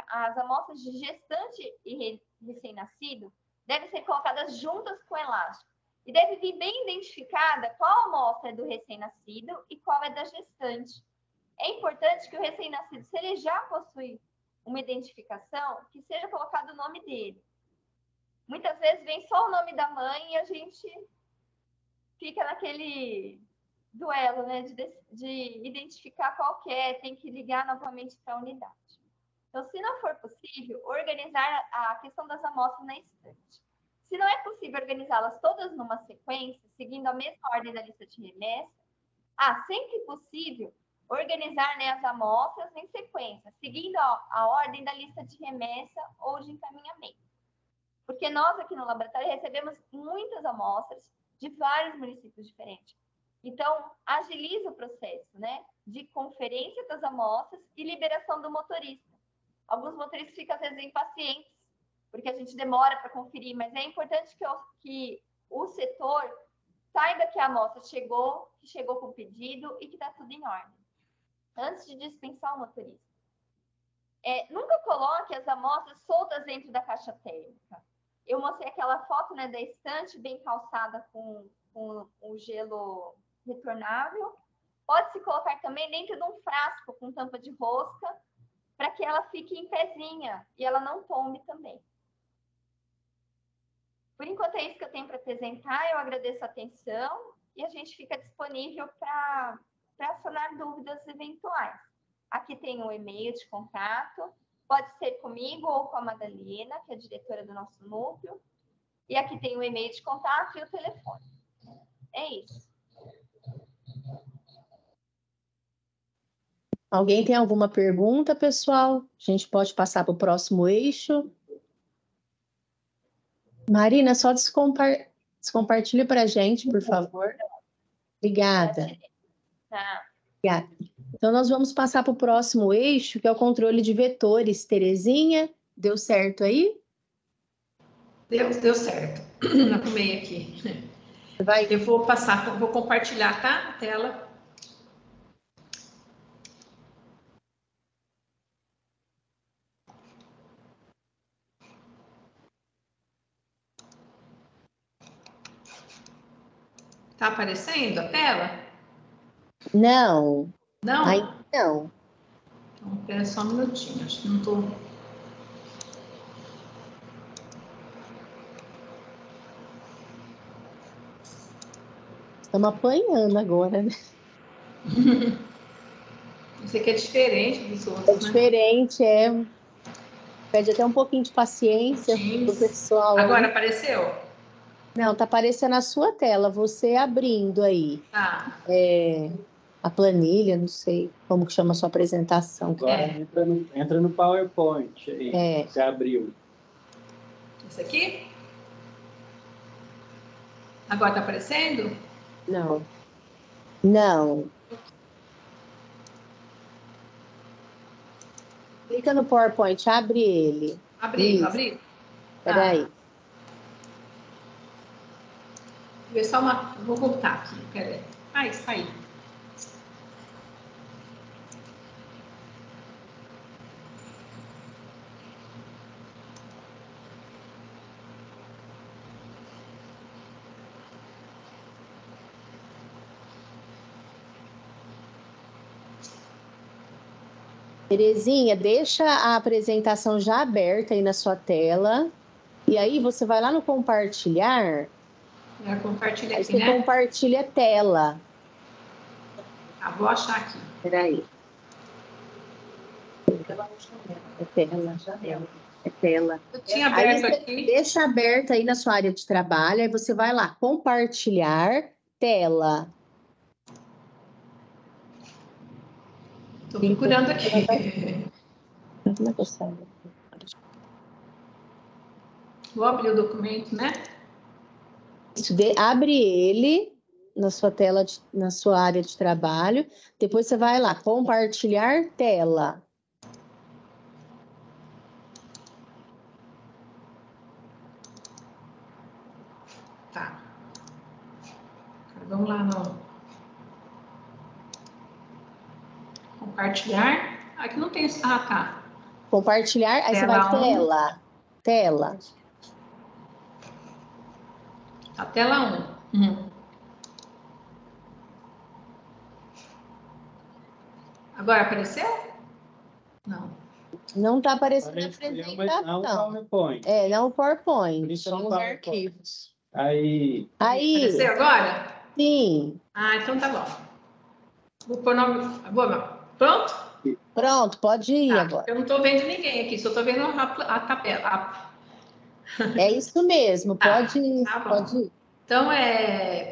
as amostras de gestante e recém-nascido devem ser colocadas juntas com elástico e deve vir bem identificada qual amostra é do recém-nascido e qual é da gestante. É importante que o recém-nascido, se ele já possui uma identificação, que seja colocado o nome dele. Muitas vezes vem só o nome da mãe e a gente fica naquele duelo, né, de identificar qual que é, tem que ligar novamente para a unidade. Então, se não for possível, organizar a questão das amostras na estante. Se não é possível organizá-las todas numa sequência, seguindo a mesma ordem da lista de remessa, sempre possível, organizar, né, as amostras em sequência, seguindo a ordem da lista de remessa ou de encaminhamento. Porque nós aqui no laboratório recebemos muitas amostras de vários municípios diferentes. Então, agiliza o processo, né, de conferência das amostras e liberação do motorista. Alguns motoristas ficam, às vezes, impacientes, porque a gente demora para conferir, mas é importante que o setor saiba que a amostra chegou, que chegou com o pedido e que está tudo em ordem, antes de dispensar o motorista. Nunca coloque as amostras soltas dentro da caixa térmica. Eu mostrei aquela foto, né, da estante bem calçada com o gelo retornável. Pode-se colocar também dentro de um frasco com tampa de rosca, para que ela fique em pezinha e ela não tombe também. Por enquanto é isso que eu tenho para apresentar. Eu agradeço a atenção e a gente fica disponível para sanar dúvidas eventuais. Aqui tem um e-mail de contato, pode ser comigo ou com a Madalena, que é a diretora do nosso núcleo. E aqui tem o e-mail de contato e o telefone. É isso. Alguém tem alguma pergunta, pessoal? A gente pode passar para o próximo eixo. Marina, só descompartilhe para a gente, por favor. Obrigada. Tá. Obrigada. Então, nós vamos passar para o próximo eixo, que é o controle de vetores. Terezinha, deu certo aí? Deu certo. Arrumei aqui. Eu vou compartilhar, tá? A tela. Tá aparecendo a tela? Não. Não? Ainda não. Então, espera só um minutinho. Acho que não tô... Estamos apanhando agora, né? Isso aqui é diferente dos outros, É diferente, né? Pede até um pouquinho de paciência do pessoal. Agora aí. apareceu? Não, tá aparecendo na sua tela, você abrindo aí. Tá. A planilha, não sei como que chama a sua apresentação. Agora entra no PowerPoint aí. Você abriu. Esse aqui? Agora tá aparecendo? Não. Não. Clica no PowerPoint, abre ele. Abri. Espera aí. Vou ver só uma... Vou voltar aqui, peraí. Sai. Terezinha, deixa a apresentação já aberta aí na sua tela. E aí você vai lá no compartilhar. Compartilha Aí aqui, você né? compartilha a tela. Vou achar aqui. Peraí. É tela. É tela. Eu tinha aberto Aí aqui. deixa aberta aí na sua área de trabalho. Aí você vai lá, compartilhar tela. Estou procurando aqui. Vou abrir o documento, né? Abre ele na sua tela, na sua área de trabalho. Depois você vai lá, compartilhar tela. Tá. Vamos lá no compartilhar. Aqui não tem. Ah, tá. Compartilhar, aí você vai tela. A tela 1. Agora apareceu? Não. Não está aparecendo a apresentação, apresentação. não. PowerPoint. Não o PowerPoint. São os arquivos. Aí. Apareceu agora? Sim. Então tá bom. Vou pôr nome. Pronto? Pronto, pode ir agora. Eu não estou vendo ninguém aqui, só estou vendo a tabela. É isso mesmo, pode ir. Tá bom. Pode ir. Então,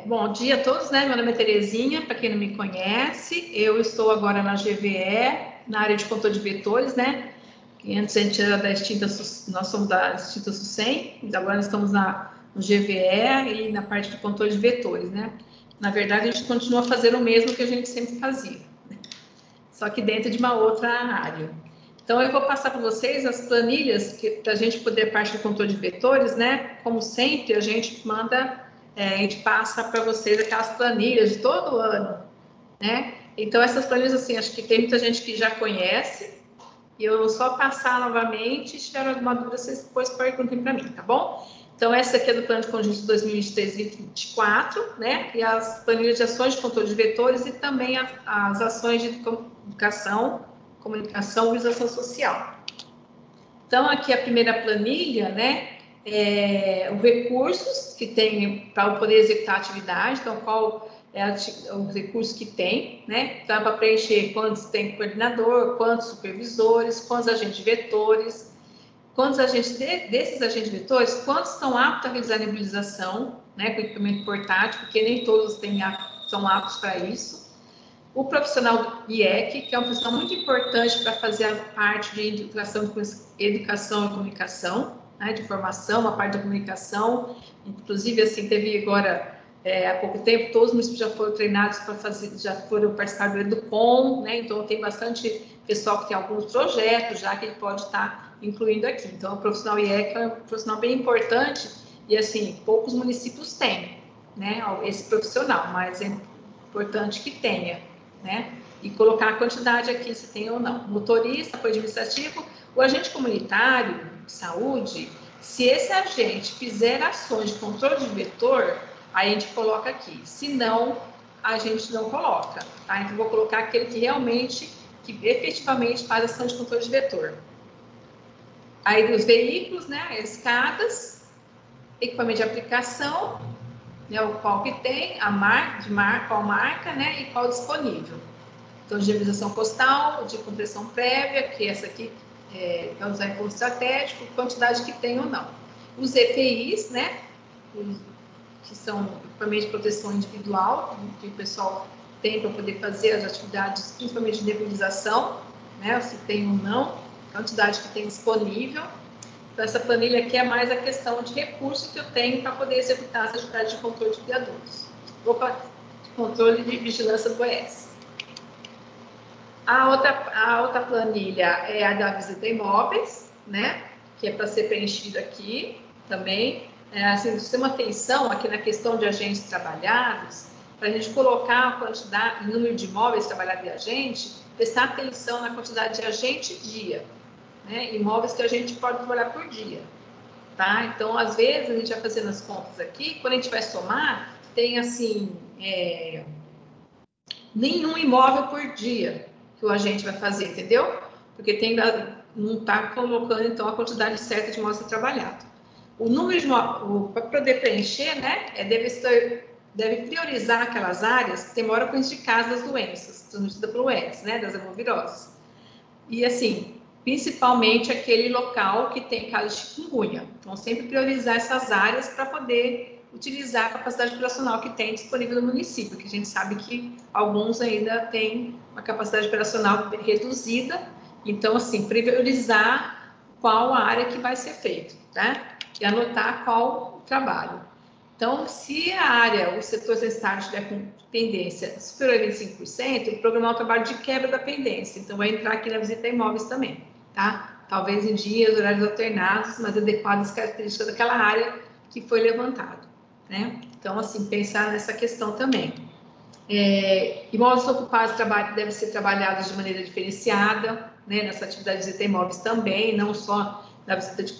bom dia a todos, né? Meu nome é Terezinha, para quem não me conhece. Eu estou agora na GVE, na área de controle de vetores, né? Que antes a gente era da extinta, nós somos da extinta SUSEM, agora nós estamos no GVE e na parte de controle de vetores, né? Na verdade, a gente continua fazendo o mesmo que a gente sempre fazia, né? Só que dentro de uma outra área. Então, eu vou passar para vocês as planilhas para a gente poder, parte do controle de vetores, né? Como sempre, a gente passa para vocês aquelas planilhas de todo ano, né? Então, essas planilhas, assim, acho que tem muita gente que já conhece, e eu vou só passar novamente, se tiver alguma dúvida, vocês depois perguntem para mim, tá bom? Então, essa aqui é do Plano de Conjunto 2023-2024, né? E as planilhas de ações de controle de vetores e também as ações de comunicação e ação social. Então, aqui a primeira planilha, né? Os recursos que tem para poder executar a atividade, então, qual é os recursos que tem, né? Então, para preencher quantos tem coordenador, quantos supervisores, quantos agentes vetores, quantos agentes desses agentes vetores, quantos estão aptos a realizar a nebulização, né? Com equipamento portátil, porque nem todos são aptos para isso. O profissional do IEC, que é um profissional muito importante para fazer a parte de educação e comunicação, né, de formação, a parte da comunicação. Inclusive, assim, teve agora, há pouco tempo, todos os municípios já foram treinados para fazer, já foram participar do EduCom, né? Então, tem bastante pessoal que tem alguns projetos já que ele pode estar incluindo aqui. Então, o profissional IEC é um profissional bem importante e, assim, poucos municípios têm, né, esse profissional, mas é importante que tenha, né? E colocar a quantidade aqui, se tem ou não. Motorista, apoio administrativo, o agente comunitário de saúde, se esse agente fizer ações de controle de vetor, aí a gente coloca aqui. Se não, a gente não coloca, tá? Então, vou colocar aquele que efetivamente faz ação de controle de vetor. Aí, os veículos, né? Escadas, equipamento de aplicação, né, o qual que tem, qual marca, né, e qual disponível. Então, de higienização postal, de compressão prévia, que essa aqui vai usar em ponto estratégico, quantidade que tem ou não. Os EPIs, né, que são equipamentos de proteção individual, que o pessoal tem para poder fazer as atividades, principalmente de nebulização, né, se tem ou não, quantidade que tem disponível. Então, essa planilha aqui é mais a questão de recursos que eu tenho para poder executar as atividades de controle de criadores. Controle de vigilância do OS. A outra planilha é a da visita a imóveis, né? Que é para ser preenchida aqui também. Assim, tem uma atenção aqui na questão de agentes trabalhados, para a gente colocar a quantidade, o número de imóveis trabalhados de agente, prestar atenção na quantidade de agente dia. Né, imóveis que a gente pode trabalhar por dia, tá? Então, às vezes, a gente vai fazendo as contas aqui, quando a gente vai somar, tem, assim, nenhum imóvel por dia que o agente vai fazer, entendeu? porque não está colocando, então, a quantidade certa de imóveis a ser trabalhado. O número de imóveis, para poder preencher, né, deve priorizar aquelas áreas que têm maior alcance de casa das doenças, transmitidas pelo Aedes, né, das arboviroses. E, assim, principalmente aquele local que tem casos de chikungunya. Então, sempre priorizar essas áreas para poder utilizar a capacidade operacional que tem disponível no município, que a gente sabe que alguns ainda têm uma capacidade operacional reduzida. Então, assim, priorizar qual a área que vai ser feito, né? E anotar qual o trabalho. Então, se a área, o setor censitário estiver com pendência superior a 25%, programar um trabalho de quebra da pendência. Então, vai entrar aqui na visita a imóveis também, tá? Talvez em dias, horários alternados, mas adequados às características daquela área que foi levantado, né? Então, assim, pensar nessa questão também. Imóveis ocupados devem ser trabalhados de maneira diferenciada, né? Nessa atividade de visita a imóveis também, não só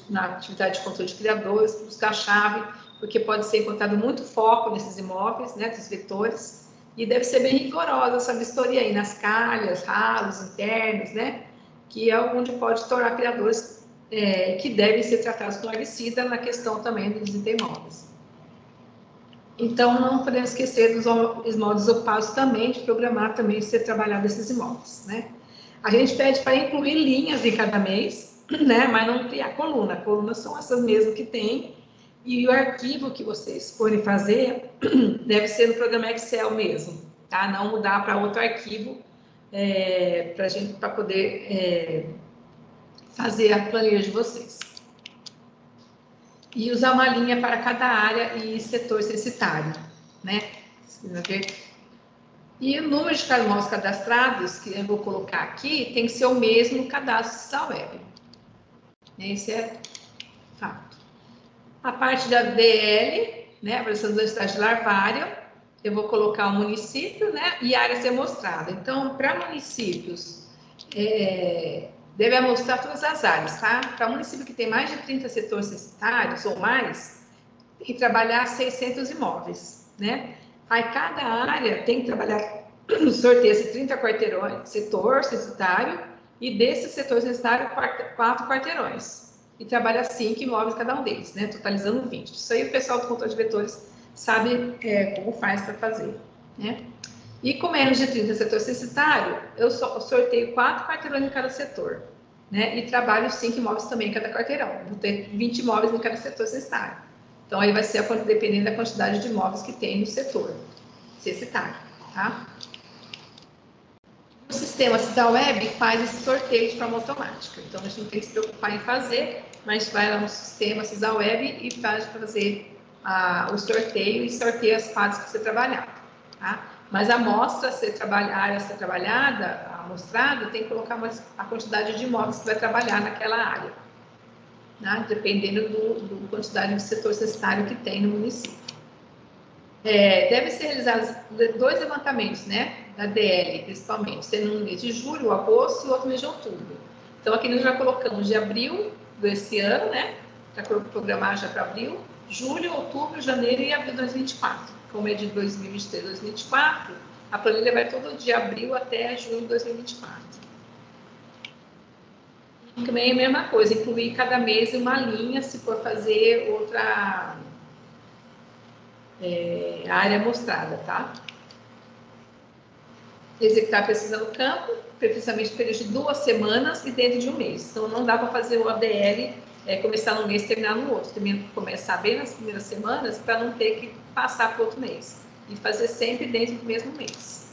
na atividade de controle de criadores, buscar a chave, porque pode ser encontrado muito foco nesses imóveis, né, dos vetores, e deve ser bem rigorosa essa vistoria aí, nas calhas, ralos internos, né, que é onde pode tornar criadores que devem ser tratados com largicida na questão também dos imóveis. Então, não podemos esquecer dos imóveis ocupados também, de programar também ser trabalhado esses imóveis, né. A gente pede para incluir linhas em cada mês, né, mas não criar coluna. Colunas são essas mesmas que tem, e o arquivo que vocês forem fazer deve ser no programa Excel mesmo, tá? Não mudar para outro arquivo para poder fazer a planilha de vocês. E usar uma linha para cada área e setor censitário, né? E o número de imóveis cadastrados, que eu vou colocar aqui, tem que ser o mesmo no cadastro CISAWeb. Esse é fato. A parte da DL, né, avaliação da densidade larvária, eu vou colocar o município, né, e a área a ser mostrada. Então, para municípios, deve amostrar todas as áreas, tá? Para município que tem mais de 30 setores censitários ou mais, tem que trabalhar 600 imóveis, né? Aí, cada área tem que trabalhar no sorteio de 30 quarteirões, setor censitário, e desse setor censitário, 4 quarteirões. E trabalha 5 imóveis cada um deles, né? Totalizando 20. Isso aí o pessoal do controle de vetores sabe como faz para fazer, né? E com menos de 30 setor censitário, eu sorteio 4 quarteirões em cada setor, né? E trabalho 5 imóveis também em cada quarteirão. Vou ter 20 imóveis em cada setor censitário. Então, aí vai ser dependendo da quantidade de imóveis que tem no setor censitário, tá? O sistema CISAWeb faz esse sorteio de forma automática. Então, a gente não tem que se preocupar em fazer, mas vai lá no sistema CISAWeb e faz fazer o sorteio e sorteia as fases que você trabalhar, tá? Mas a amostra a área a ser trabalhada, a amostrada, tem que colocar a quantidade de imóveis que vai trabalhar naquela área, né? Dependendo da quantidade de setor censitário que tem no município. Deve ser realizados 2 levantamentos, né, da DL, principalmente, sendo um mês de julho, agosto e outro mês de outubro. Então, aqui nós já colocamos de abril desse ano, né, para programar já para abril, julho, outubro, janeiro e abril de 2024. Como é de 2023 a 2024, a planilha vai todo de abril até junho de 2024. E também é a mesma coisa, incluir cada mês uma linha, se for fazer outra área mostrada, tá? Executar a pesquisa no campo, precisamente período de 2 semanas e dentro de um mês. Então, não dá para fazer o ADL começar num mês e terminar no outro. Também começar bem nas primeiras semanas para não ter que passar para o outro mês. E fazer sempre dentro do mesmo mês.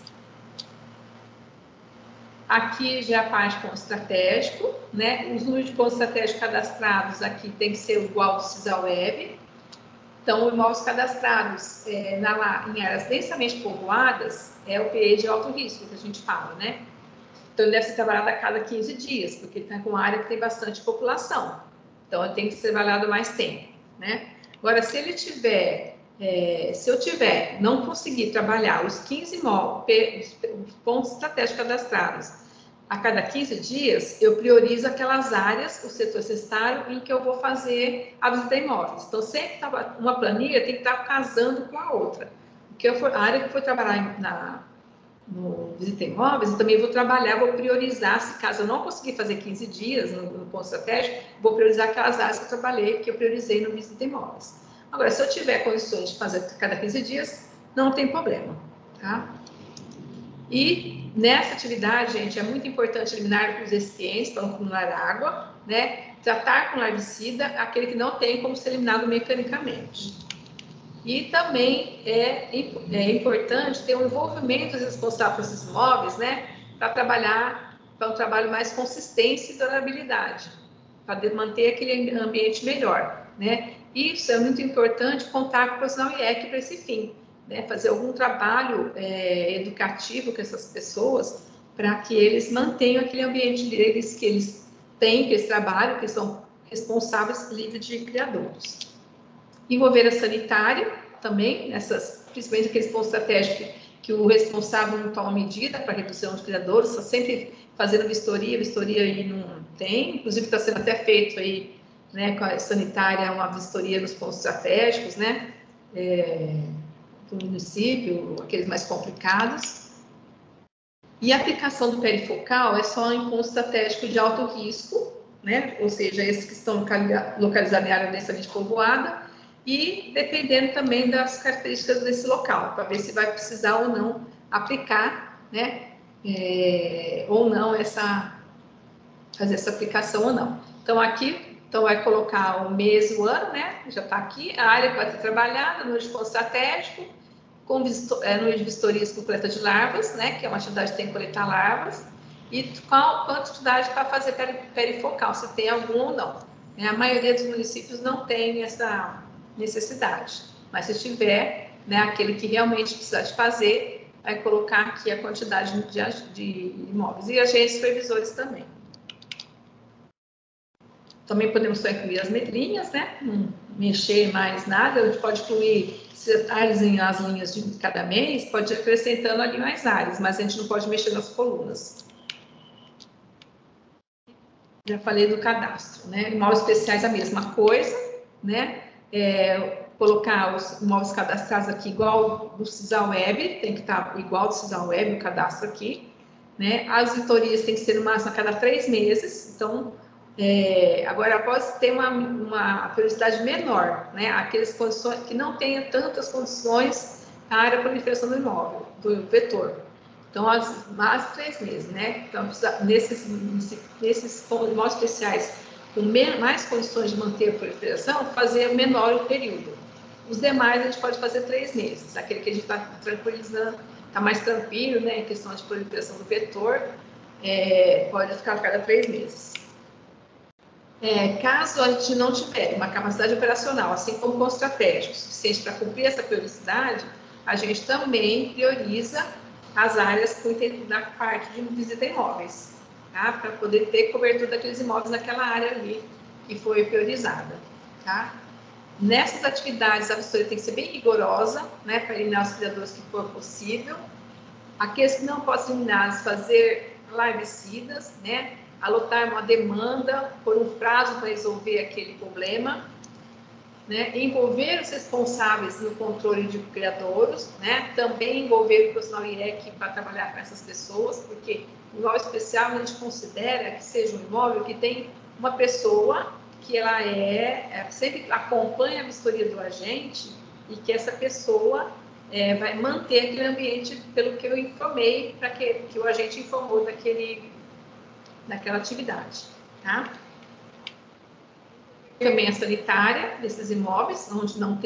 Aqui já a parte de ponto estratégico, né? Os números de pontos estratégicos cadastrados aqui tem que ser igual ao do CISAWeb. Então, imóveis cadastrados em áreas densamente povoadas é o PE de alto risco, que a gente fala, né? Então, ele deve ser trabalhado a cada 15 dias, porque está com uma área que tem bastante população. Então, ele tem que ser trabalhado mais tempo, né? Agora, se eu não conseguir trabalhar os 15 imóveis, os pontos estratégicos cadastrados a cada 15 dias, eu priorizo aquelas áreas, o setor censitário, em que eu vou fazer a visita a imóveis. Então, sempre uma planilha tem que estar casando com a outra. Porque a área que for trabalhar no Visita Imóveis, eu também vou trabalhar, vou priorizar, se caso eu não conseguir fazer 15 dias no ponto estratégico, vou priorizar aquelas áreas que eu trabalhei, que eu priorizei no Visita Imóveis. Agora, se eu tiver condições de fazer cada 15 dias, não tem problema, tá? E nessa atividade, gente, é muito importante eliminar os recipientes para não acumular água, né? Tratar com larvicida aquele que não tem como ser eliminado mecanicamente. E também é importante ter um envolvimento dos responsáveis por esses imóveis, né? Para trabalhar para um trabalho mais consistência e durabilidade, para manter aquele ambiente melhor, né? Isso é muito importante, contar com o profissional IEC para esse fim, né? Fazer algum trabalho educativo com essas pessoas para que eles mantenham aquele ambiente deles que eles têm, que eles trabalham, que são responsáveis livres de criadouros. Envolver a sanitária também, principalmente aqueles pontos estratégicos que o responsável não toma medida para redução de criadouros, está sempre fazendo vistoria aí não tem, inclusive está sendo até feito aí, né, com a sanitária, uma vistoria nos pontos estratégicos, né, do município, aqueles mais complicados. E a aplicação do perifocal é só em ponto estratégico de alto risco, né, ou seja, esses que estão localizados em área densamente povoada, e dependendo também das características desse local, para ver se vai precisar ou não aplicar, né, ou não fazer essa aplicação ou não. Então, aqui, vai colocar o mês e o ano, né, já está aqui, a área que vai ser trabalhada no ponto estratégico, no de vistorias com coleta de larvas, né, que é uma atividade que tem que coletar larvas, e quantidade para fazer perifocal, se tem algum ou não. A maioria dos municípios não tem essa necessidade, mas se tiver, né, aquele que realmente precisa de fazer, vai colocar aqui a quantidade de imóveis e agentes supervisores também. Também podemos só incluir as letrinhas, né, não mexer mais nada, a gente pode incluir áreas em as linhas de cada mês, pode ir acrescentando ali mais áreas, mas a gente não pode mexer nas colunas. Já falei do cadastro, né, imóveis especiais a mesma coisa, né, colocar os imóveis cadastrados aqui igual do Cisal Web, tem que estar igual do Cisal Web, o cadastro aqui, né? As vitorias tem que ser no máximo a cada 3 meses, então, agora pode ter uma periodicidade menor, né? Aqueles condições que não tenham tantas condições a área de proliferação do imóvel, do vetor. Então, mais 3 meses, né? Então, nesses imóveis especiais com mais condições de manter a proliferação, fazer menor o período. Os demais, a gente pode fazer 3 meses. Aquele que a gente está tranquilizando, está mais tranquilo, né, em questão de proliferação do vetor, pode ficar a cada 3 meses. Caso a gente não tiver uma capacidade operacional, assim como ponto estratégico, suficiente para cumprir essa periodicidade, a gente também prioriza as áreas da parte de visita a imóveis, tá? Para poder ter cobertura daqueles imóveis naquela área ali que foi priorizada, tá? Nessas atividades, a vistoria tem que ser bem rigorosa, né, para eliminar os criadores que for possível. Aqueles que não podem ser eliminados, fazer larvicidas, né, alotar uma demanda por um prazo para resolver aquele problema, né, envolver os responsáveis no controle de criadouros, né, também envolver o profissional IEC para trabalhar com essas pessoas, porque o imóvel especial a gente considera que seja um imóvel que tem uma pessoa que ela sempre acompanha a vistoria do agente e que essa pessoa vai manter aquele ambiente pelo que eu informei, para que o agente informou daquela atividade, tá? Também a sanitária desses imóveis, onde não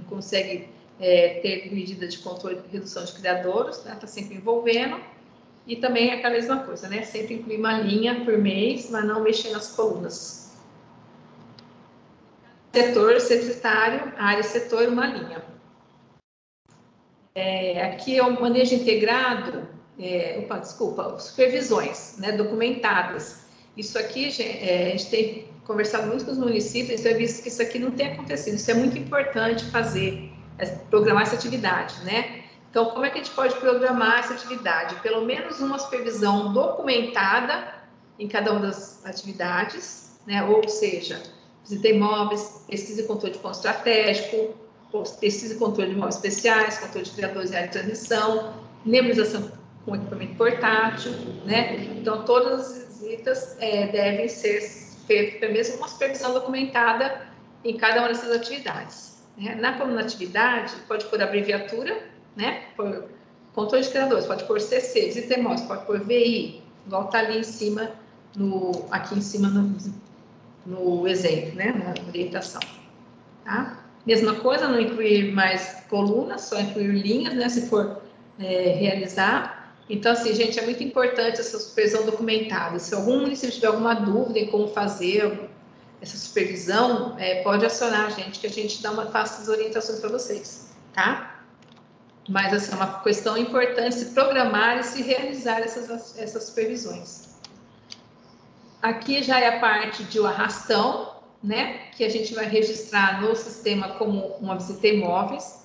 consegue ter medida de controle e redução de criadouros, né? Está sempre envolvendo. E também é aquela mesma coisa, né? Sempre incluir uma linha por mês, mas não mexer nas colunas. Setor secretário, área setor, uma linha. Aqui é o manejo integrado, supervisões, né, documentadas. Isso aqui, a gente tem conversado muito com os municípios, então é visto que isso aqui não tem acontecido. Isso é muito importante programar essa atividade, né? Então, como é que a gente pode programar essa atividade? Pelo menos uma supervisão documentada em cada uma das atividades, né? Ou seja, visita imóveis, pesquisa e controle de ponto estratégico, pesquisa e controle de imóveis especiais, controle de criadores e área de transmissão, nebulização com equipamento portátil, né? Então, todas as visitas devem ser feitas pelo menos uma supervisão documentada em cada uma dessas atividades. Né? Na coluna atividade, pode pôr abreviatura, né? Por controle de criadores, pode pôr CC, visita imóveis, pode pôr VI, igual está ali em cima, aqui em cima no exemplo, né? Na orientação. Tá? Mesma coisa, não incluir mais colunas, só incluir linhas, né? Se for realizar. Então, assim, gente, é muito importante essa supervisão documentada. Se algum município tiver alguma dúvida em como fazer essa supervisão, pode acionar a gente, que a gente faça as orientações para vocês, tá? Mas, assim, é uma questão importante se programar e se realizar essas supervisões. Aqui já é a parte de o arrastão, né? Que a gente vai registrar no sistema como uma visita a imóveis.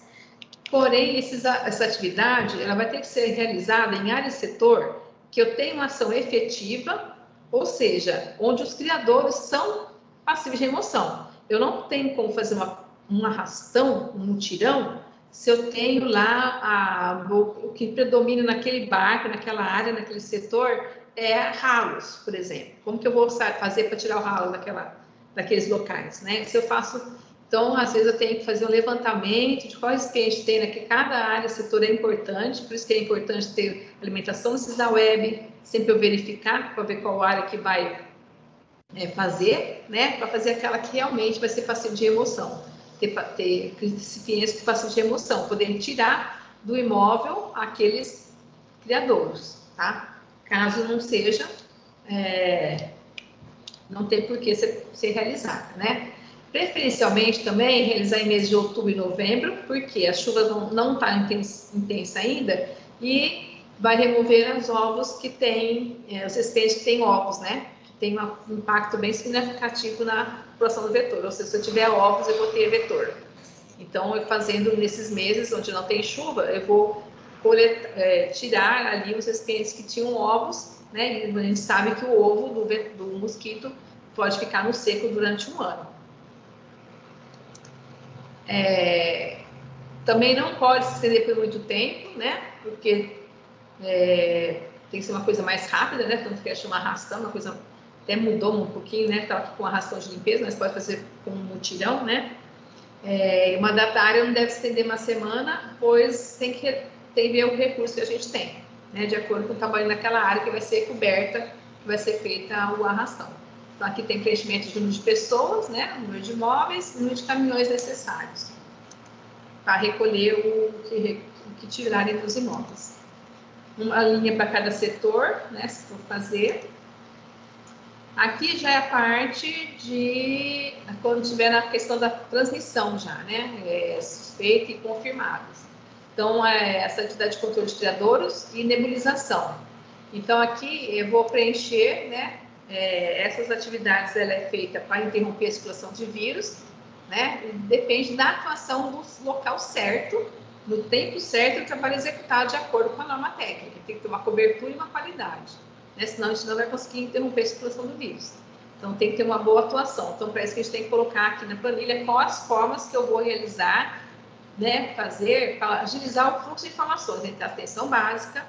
Porém, essa atividade ela vai ter que ser realizada em área e setor que eu tenho uma ação efetiva, ou seja, onde os criadores são passíveis de remoção. Eu não tenho como fazer um arrastão, um mutirão, se eu tenho lá o que predomina naquele barco, naquela área, naquele setor, ralos, por exemplo. Como que eu vou fazer para tirar o ralo daqueles locais, né? Se eu faço... Então, às vezes, eu tenho que fazer um levantamento de quais que a gente tem, né? Que cada área, setor é importante, por isso que é importante ter alimentação da web, sempre eu verificar para ver qual área que vai fazer, né? Para fazer aquela que realmente vai ser passível de remoção. Ter recipientes passíveis de remoção, poder tirar do imóvel aqueles criadouros, tá? Caso não seja, não tem por que ser realizada, né? Preferencialmente também realizar em meses de outubro e novembro, porque a chuva não está intensa ainda e vai remover os ovos que tem, os recipientes que têm ovos, né? Que tem um impacto bem significativo na população do vetor. Ou seja, se eu tiver ovos, eu vou ter vetor. Então, eu fazendo nesses meses onde não tem chuva, eu vou tirar ali os recipientes que tinham ovos, né? E a gente sabe que o ovo do mosquito pode ficar no seco durante um ano. Também não pode se estender por muito tempo, né? Porque tem que ser uma coisa mais rápida, né? Tanto que chama arrastão, uma coisa até mudou um pouquinho, né? Estava aqui com arrastão de limpeza, mas pode fazer com um mutirão, né? O mandato da área não deve se estender uma semana, pois tem que ver o recurso que a gente tem, né? De acordo com o tamanho daquela área que vai ser coberta, que vai ser feita o arrastão. Então, aqui tem preenchimento de número de pessoas, né? Número de imóveis, número de caminhões necessários para recolher o que tirarem dos imóveis. Uma linha para cada setor, né? Se for fazer. Aqui já é a parte de quando tiver na questão da transmissão já, né? Suspeita e confirmados. Então, essa atividade de controle de criadouros e nebulização. Então, aqui eu vou preencher, né? Essas atividades ela é feita para interromper a circulação de vírus, né? Depende da atuação do local certo, no tempo certo, e o trabalho executado de acordo com a norma técnica. Tem que ter uma cobertura e uma qualidade, né? Senão a gente não vai conseguir interromper a circulação do vírus. Então tem que ter uma boa atuação. Então parece que a gente tem que colocar aqui na planilha quais as formas que eu vou realizar, né? Fazer para agilizar o fluxo de informações entre a atenção básica,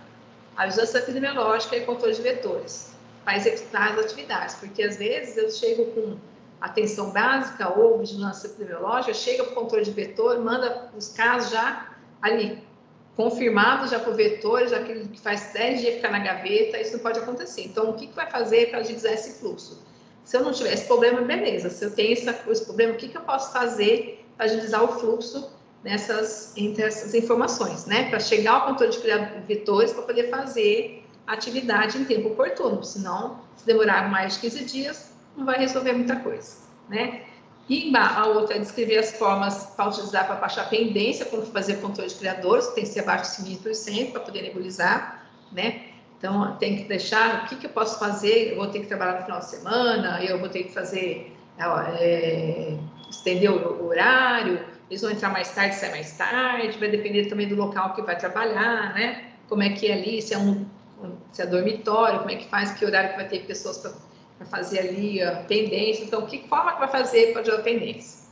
a vigilância epidemiológica e controle de vetores, para executar as atividades, porque às vezes eu chego com atenção básica ou vigilância epidemiológica, chega para o controle de vetor, manda os casos já ali confirmados já para o vetor, já que faz 10 dias ficar na gaveta, isso não pode acontecer. Então, o que vai fazer para agilizar esse fluxo? Se eu não tiver esse problema, beleza. Se eu tenho esse problema, o que eu posso fazer para agilizar o fluxo entre essas informações, né? Para chegar ao controle de vetores, para poder fazer atividade em tempo oportuno, senão, se demorar mais de 15 dias, não vai resolver muita coisa, né? E a outra é descrever as formas para utilizar para baixar a pendência, como fazer controle de criadores, tem que ser abaixo de 5% para poder nebulizar, né? Então, tem que deixar o que eu posso fazer, eu vou ter que trabalhar no final de semana, eu vou ter que fazer, estender o horário, eles vão entrar mais tarde, sair mais tarde, vai depender também do local que vai trabalhar, né? Como é que é ali, se é dormitório, como é que faz, que horário que vai ter pessoas para fazer ali a pendência. Então, que forma que vai fazer para a pendência?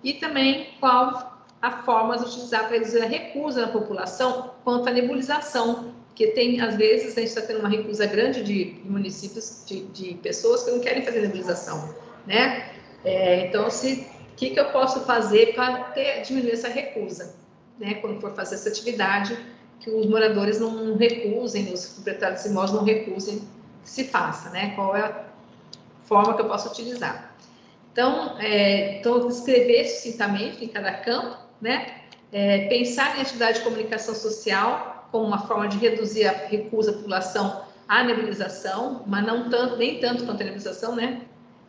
E também qual a forma de utilizar para reduzir a recusa na população quanto à nebulização Porque tem, às vezes, a gente está tendo uma recusa grande de municípios, de pessoas que não querem fazer nebulização, né? Então, o que eu posso fazer para diminuir essa recusa, né? Quando for fazer essa atividade, que os moradores não recusem, os proprietários de imóveis não recusem que se faça, né? Qual é a forma que eu posso utilizar? Então, escrever sucintamente em cada campo, né? Pensar em atividade de comunicação social como uma forma de reduzir a recusa da população à nebulização, mas não tanto, nem tanto quanto a nebulização, né?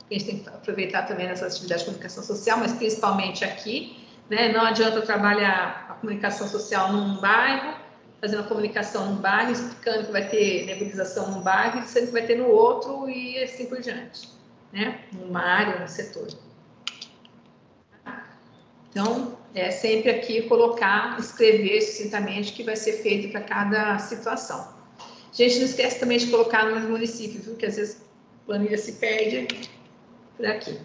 A gente tem que aproveitar também nessas atividades de comunicação social, mas principalmente aqui, né? Não adianta eu trabalhar a comunicação social num bairro, fazendo a comunicação num bairro, explicando que vai ter nebulização num bairro, sendo que vai ter no outro e assim por diante, né? Numa área, num setor. Então, sempre aqui colocar, escrever sucintamente o que vai ser feito para cada situação. A gente não esquece também de colocar no município, viu? Que às vezes a planilha se perde por aqui.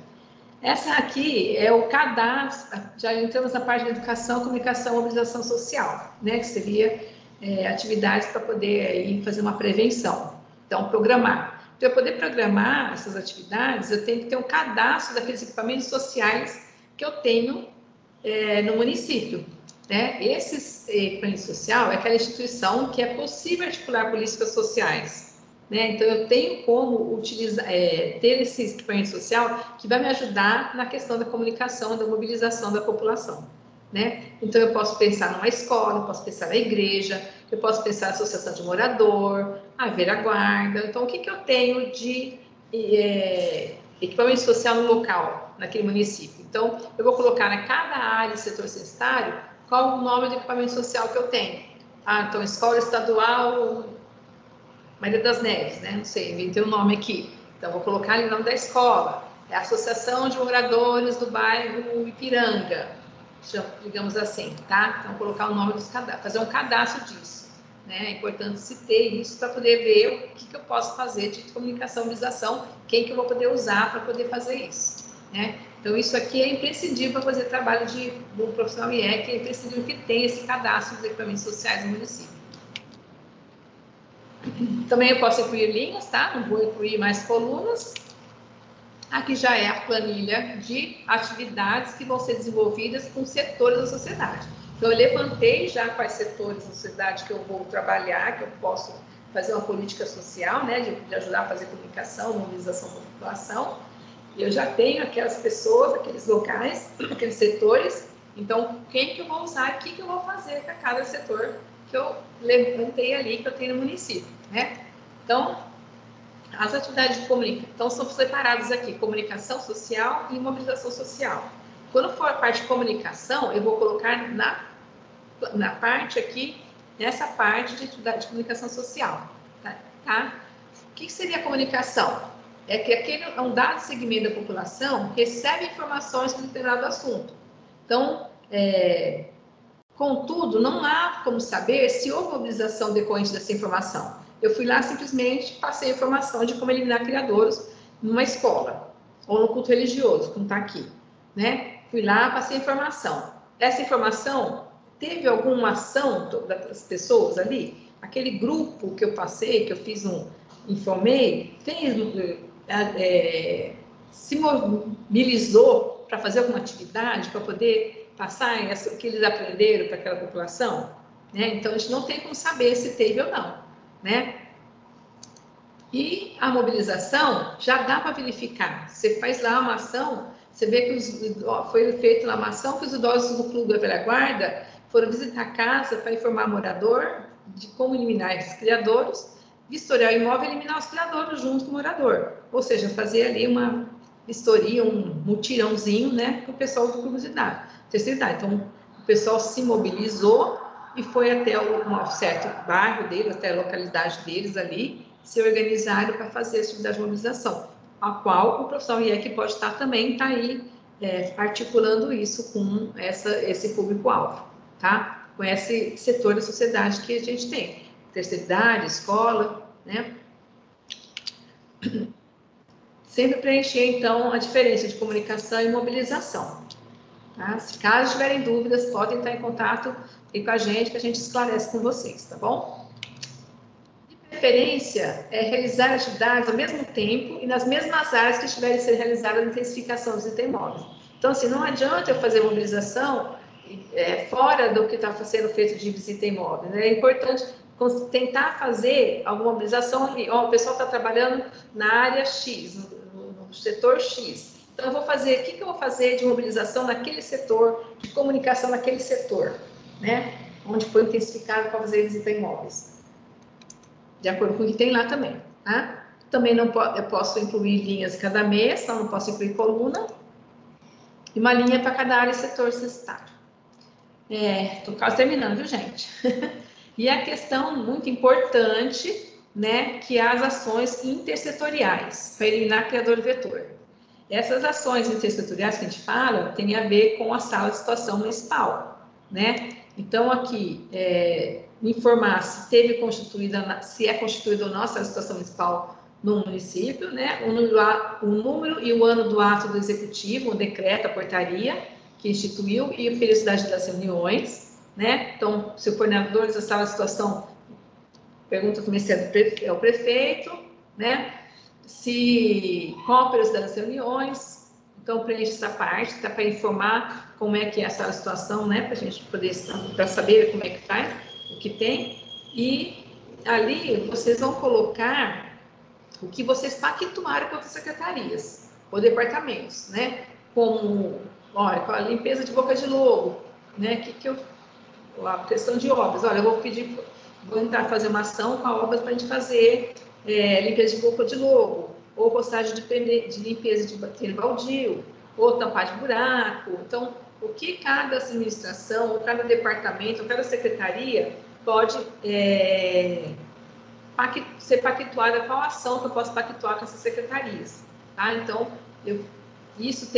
Essa aqui é o cadastro, já entramos na parte de educação, comunicação, mobilização social, né? Que seria atividades para poder ir fazer uma prevenção. Então, programar. Para eu poder programar essas atividades, eu tenho que ter um cadastro daqueles equipamentos sociais que eu tenho no município, né? Esses equipamentos social é aquela instituição que é possível articular políticas sociais, né? Então eu tenho como utilizar, ter esse equipamento social que vai me ajudar na questão da comunicação, da mobilização da população, né? Então eu posso pensar numa escola, eu posso pensar na igreja, eu posso pensar na associação de morador, a velha guarda. Então o que eu tenho de equipamento social no local, naquele município? Então, eu vou colocar na cada área do setor censitário qual o nome do equipamento social que eu tenho. Então, Escola Estadual Maria das Neves, né? Não sei, inventei um nome aqui. Então, vou colocar ali o nome da escola. É a Associação de Moradores do Bairro Ipiranga, digamos assim, tá? Então, colocar o nome dos cadastros, fazer um cadastro disso, né? É importante se ter isso para poder ver o que eu posso fazer de comunicação e mobilização, quem que eu vou poder usar para poder fazer isso, né? Então, isso aqui é imprescindível para fazer trabalho do profissional IEC, é imprescindível que tenha esse cadastro dos equipamentos sociais do município. Também eu posso incluir linhas, tá? Não vou incluir mais colunas. Aqui já é a planilha de atividades que vão ser desenvolvidas com setores da sociedade. Então, eu levantei já quais setores da sociedade que eu vou trabalhar, que eu posso fazer uma política social, né? De ajudar a fazer comunicação, mobilização da população. Eu já tenho aquelas pessoas, aqueles locais, aqueles setores. Então, quem que eu vou usar, o que eu vou fazer para cada setor que eu levantei ali, que eu tenho no município, né? Então, as atividades de comunicação então, são separadas aqui, comunicação social e mobilização social. Quando for a parte de comunicação, eu vou colocar na parte aqui, nessa parte de atividade de comunicação social, tá? O que seria a comunicação? É que um dado segmento da população recebe informações sobre determinado assunto. Então, contudo, não há como saber se houve mobilização decorrente dessa informação. Eu fui lá simplesmente passei a informação de como eliminar criadouros numa escola ou no culto religioso, como está aqui, né? Fui lá, passei a informação. Essa informação teve alguma ação das pessoas ali? Aquele grupo que eu passei, que eu fiz informei, se mobilizou para fazer alguma atividade, para poder passar o que eles aprenderam para aquela população, né? Então, a gente não tem como saber se teve ou não, né? E a mobilização já dá para verificar. Você faz lá uma ação, você vê que foi feita lá uma ação que os idosos do Clube da Velha Guarda foram visitar a casa para informar o morador de como eliminar esses criadouros, vistoriar o imóvel e eliminar os criadouros junto com o morador. Ou seja, fazer ali uma vistoria, um mutirãozinho, né, para o pessoal do Clube de terceira idade. Então, o pessoal se mobilizou e foi até um certo bairro deles, até a localidade deles ali, se organizaram para fazer a atividade de mobilização, a qual o profissional IEC pode estar também, aí articulando isso com esse público-alvo, tá? Com esse setor da sociedade que a gente tem. Terceira idade, escola, né? Sempre preencher, então, a diferença de comunicação e mobilização. Tá? Se caso tiverem dúvidas, podem entrar em contato com a gente, que a gente esclarece com vocês, tá bom? preferência é realizar atividades ao mesmo tempo e nas mesmas áreas que estiverem sendo realizadas na intensificação dos imóveis. Então, assim, não adianta eu fazer mobilização fora do que está sendo feito de visita imóvel, né? É importante tentar fazer alguma mobilização ali. Ó, o pessoal está trabalhando na área X, no setor X. Então, eu vou fazer, o que eu vou fazer de mobilização naquele setor, de comunicação naquele setor, né? Onde foi intensificado para fazer visita imóveis. De acordo com o que tem lá também, tá? Também eu posso incluir linhas cada mês, então não posso incluir coluna. E uma linha para cada área e setor necessário. Estou quase terminando, viu, gente? E a questão muito importante, né, que é as ações intersetoriais, para eliminar criador vetor. Essas ações intersetoriais que a gente fala, tem a ver com a sala de situação municipal, né? Então, aqui, informar se teve constituída, se é constituída ou não a sala de situação municipal no município, né? O número e o ano do ato do executivo, o decreto, a portaria que instituiu e a periodicidade das reuniões, né? Então, se o coordenador da sala de situação pergunta também se é o prefeito, né? Qual a periodicidade das reuniões. Então, preenche essa parte, tá, para informar como é que é essa situação, né? Para a gente poder, para saber como é que faz, o que tem. E ali vocês vão colocar o que vocês pactuaram com outras secretarias ou departamentos, né? Como, olha, com a limpeza de boca de lobo, né? A questão de obras, olha, eu vou tentar fazer uma ação com a obra para a gente fazer limpeza de boca de lobo, ou postagem de limpeza de bater baldio, ou tampar de buraco. Então, o que cada administração, ou cada departamento, ou cada secretaria pode ser pactuada, qual ação que eu posso pactuar com essas secretarias, tá? Então, isso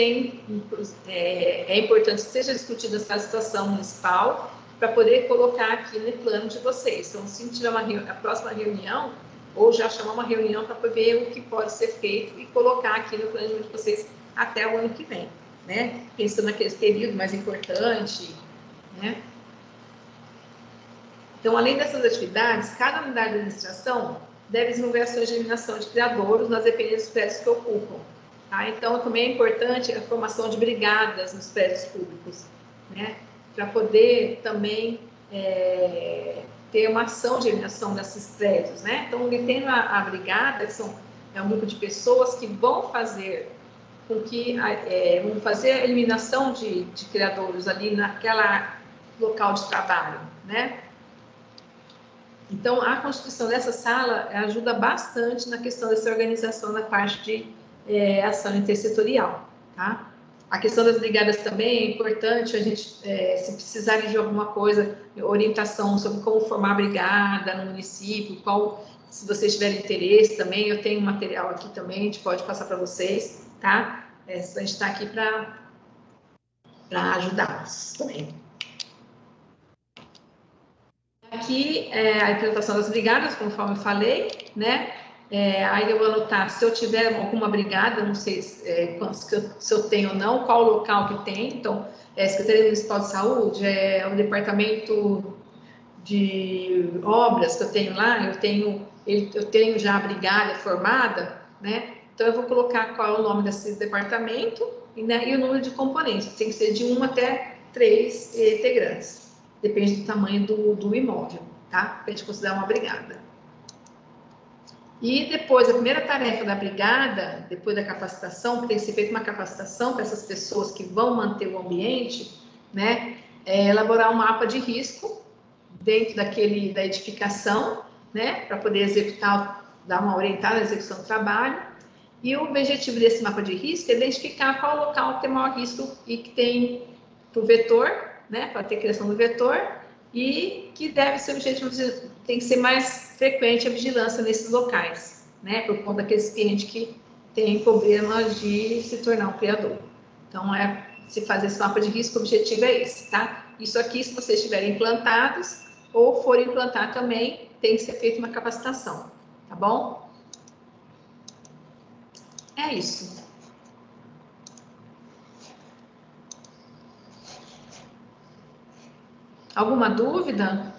é importante que seja discutida essa situação municipal para poder colocar aqui no plano de vocês. Então, se tiver a próxima reunião, ou já chamar uma reunião para ver o que pode ser feito e colocar aqui no plano de vocês até o ano que vem, né? Pensando naquele período mais importante, né? Então, além dessas atividades, cada unidade de administração deve desenvolver ações de eliminação de criadouros nas dependências dos prédios que ocupam. Tá? Então, também é importante a formação de brigadas nos prédios públicos, né? Para poder também ter uma ação de eliminação desses prédios, né? Então, tendo a brigada, que é um grupo de pessoas que vão fazer com que vão fazer a eliminação de criadouros ali naquela local de trabalho, né? Então, a constituição dessa sala ajuda bastante na questão dessa organização na parte de ação intersetorial, tá? A questão das brigadas também é importante, a gente, se precisarem de alguma coisa, orientação sobre como formar a brigada no município, se vocês tiverem interesse também, eu tenho material aqui também, a gente pode passar para vocês, tá? A gente está aqui para ajudá-los também. Aqui a implementação das brigadas, conforme eu falei, né? Aí eu vou anotar, se eu tiver alguma brigada, não sei se eu tenho ou não, qual o local que tem. Então, Secretaria Municipal de Saúde, o Departamento de Obras que eu tenho lá, eu tenho já a brigada formada, né? Então, eu vou colocar qual é o nome desse departamento e o número de componentes. Tem que ser de 1 até 3 integrantes. Depende do tamanho do imóvel, tá? Para a gente considerar uma brigada. E depois, a primeira tarefa da brigada, depois da capacitação, tem que ser feita uma capacitação para essas pessoas que vão manter o ambiente, né? Elaborar um mapa de risco dentro da edificação, né? Para poder dar uma orientada na execução do trabalho. E o objetivo desse mapa de risco é identificar qual local que tem maior risco e que tem para o vetor, né? Para ter criação do vetor. E que deve ser o objetivo, tem que ser mais frequente a vigilância nesses locais, né? Por conta daqueles clientes que têm problemas de se tornar um criador. Então, se fazer esse mapa de risco, o objetivo é esse, tá? Isso aqui, se vocês estiverem implantados ou forem implantar também, tem que ser feita uma capacitação, tá bom? É isso. Alguma dúvida?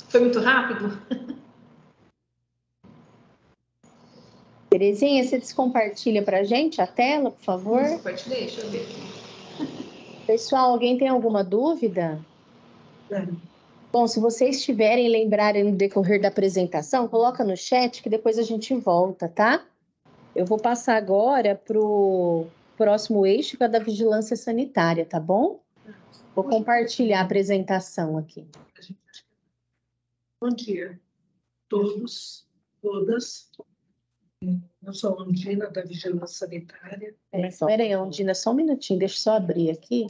Foi muito rápido? Terezinha, você descompartilha para a gente a tela, por favor? Compartilhei, deixa eu ver aqui. Pessoal, alguém tem alguma dúvida? Não. Bom, se vocês tiverem lembrarem no decorrer da apresentação, coloca no chat que depois a gente volta, tá? Eu vou passar agora para o próximo eixo, que é da vigilância sanitária, tá bom? Vou compartilhar a apresentação aqui. Bom dia, todos, todas. Eu sou a Ondina, da Vigilância Sanitária. Espera aí, Ondina, só um minutinho, deixa eu só abrir aqui.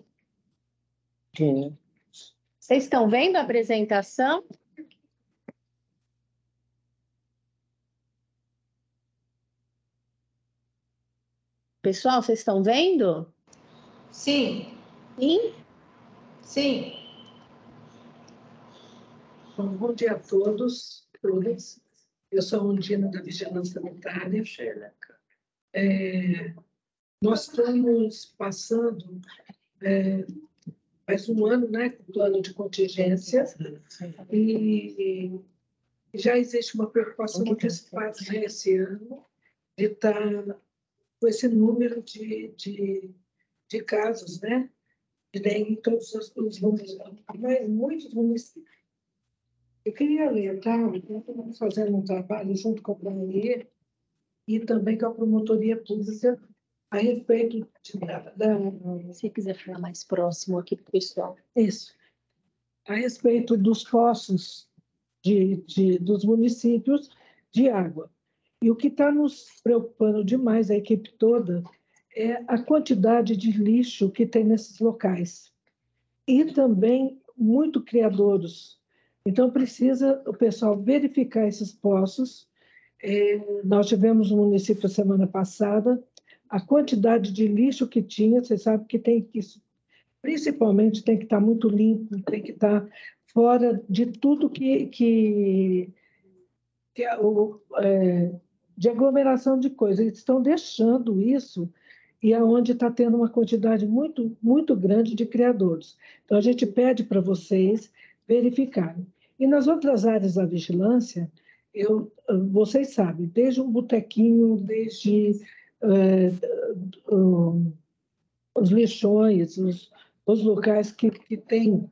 Vocês estão vendo a apresentação? Pessoal, vocês estão vendo? Sim. Sim? Sim. Bom dia a todos, todas. Eu sou a Ondina, da Vigilância Sanitária. Nós estamos passando faz um ano, né, com o plano de contingência, e já existe uma preocupação muito espaço, né, esse ano, de estar com esse número de casos, né, de dengue em todos os municípios, mas muitos municípios. Eu queria alertar, estamos fazendo um trabalho junto com a PROME e também com a Promotoria Pública a respeito Se quiser falar mais próximo aqui para o pessoal. Isso. A respeito dos poços dos municípios de água. E o que está nos preocupando demais, a equipe toda, é a quantidade de lixo que tem nesses locais. E também muito criadouros. Então, precisa o pessoal verificar esses poços. Nós tivemos no município semana passada, a quantidade de lixo que tinha, você sabe que tem que, principalmente, tem que estar muito limpo, tem que estar fora de tudo de aglomeração de coisas. Eles estão deixando isso e é onde está tendo uma quantidade muito, muito grande de criadouros. Então, a gente pede para vocês verificarem. E nas outras áreas da vigilância, vocês sabem, desde um botequinho, desde os lixões, os locais que têm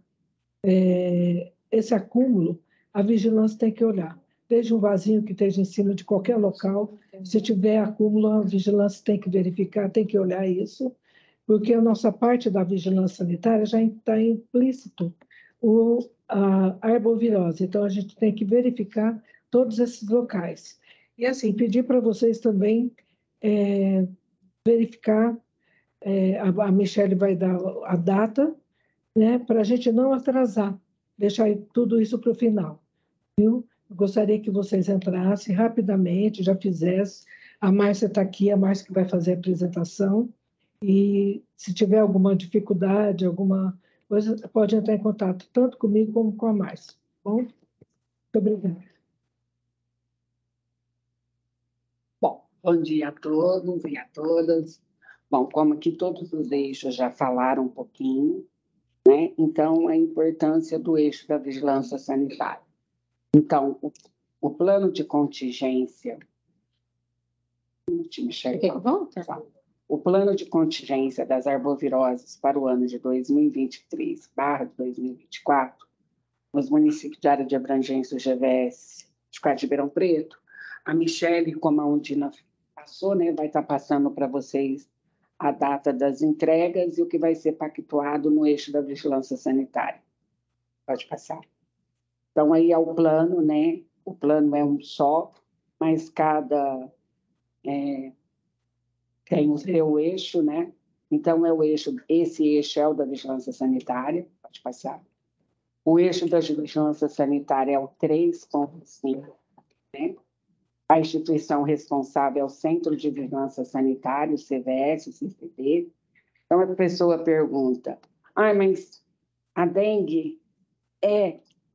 esse acúmulo, a vigilância tem que olhar. Desde um vasinho que esteja em cima de qualquer local, se tiver acúmulo, a vigilância tem que verificar, tem que olhar isso, porque a nossa parte da vigilância sanitária já está implícito a arbovirose. Então, a gente tem que verificar todos esses locais. E, assim, pedir para vocês também verificar, a Michele vai dar a data, né, para a gente não atrasar, deixar tudo isso para o final, viu? Eu gostaria que vocês entrassem rapidamente, já fizessem. A Márcia está aqui, a Márcia que vai fazer a apresentação, e se tiver alguma dificuldade, alguma coisa, pode entrar em contato, tanto comigo como com a Márcia, tá bom? Muito obrigada. Bom dia a todos e a todas. Bom, como aqui todos os eixos já falaram um pouquinho, né? Então, a importância do eixo da vigilância sanitária. Então, o plano de contingência... O plano de contingência das arboviroses para o ano de 2023/2024, nos municípios de área de abrangência do GVS de Ribeirão Preto, a Michele, como a Ondina passou, né, vai estar passando para vocês a data das entregas e o que vai ser pactuado no eixo da vigilância sanitária. Pode passar. Então, aí é o plano, né? O plano é um só, mas cada tem o seu eixo, né? Então, esse eixo é o da vigilância sanitária. Pode passar. O eixo da vigilância sanitária é o 3.5, né? A instituição responsável é o Centro de Vigilância Sanitária, o CVS, o CCD. Então, a pessoa pergunta, mas a dengue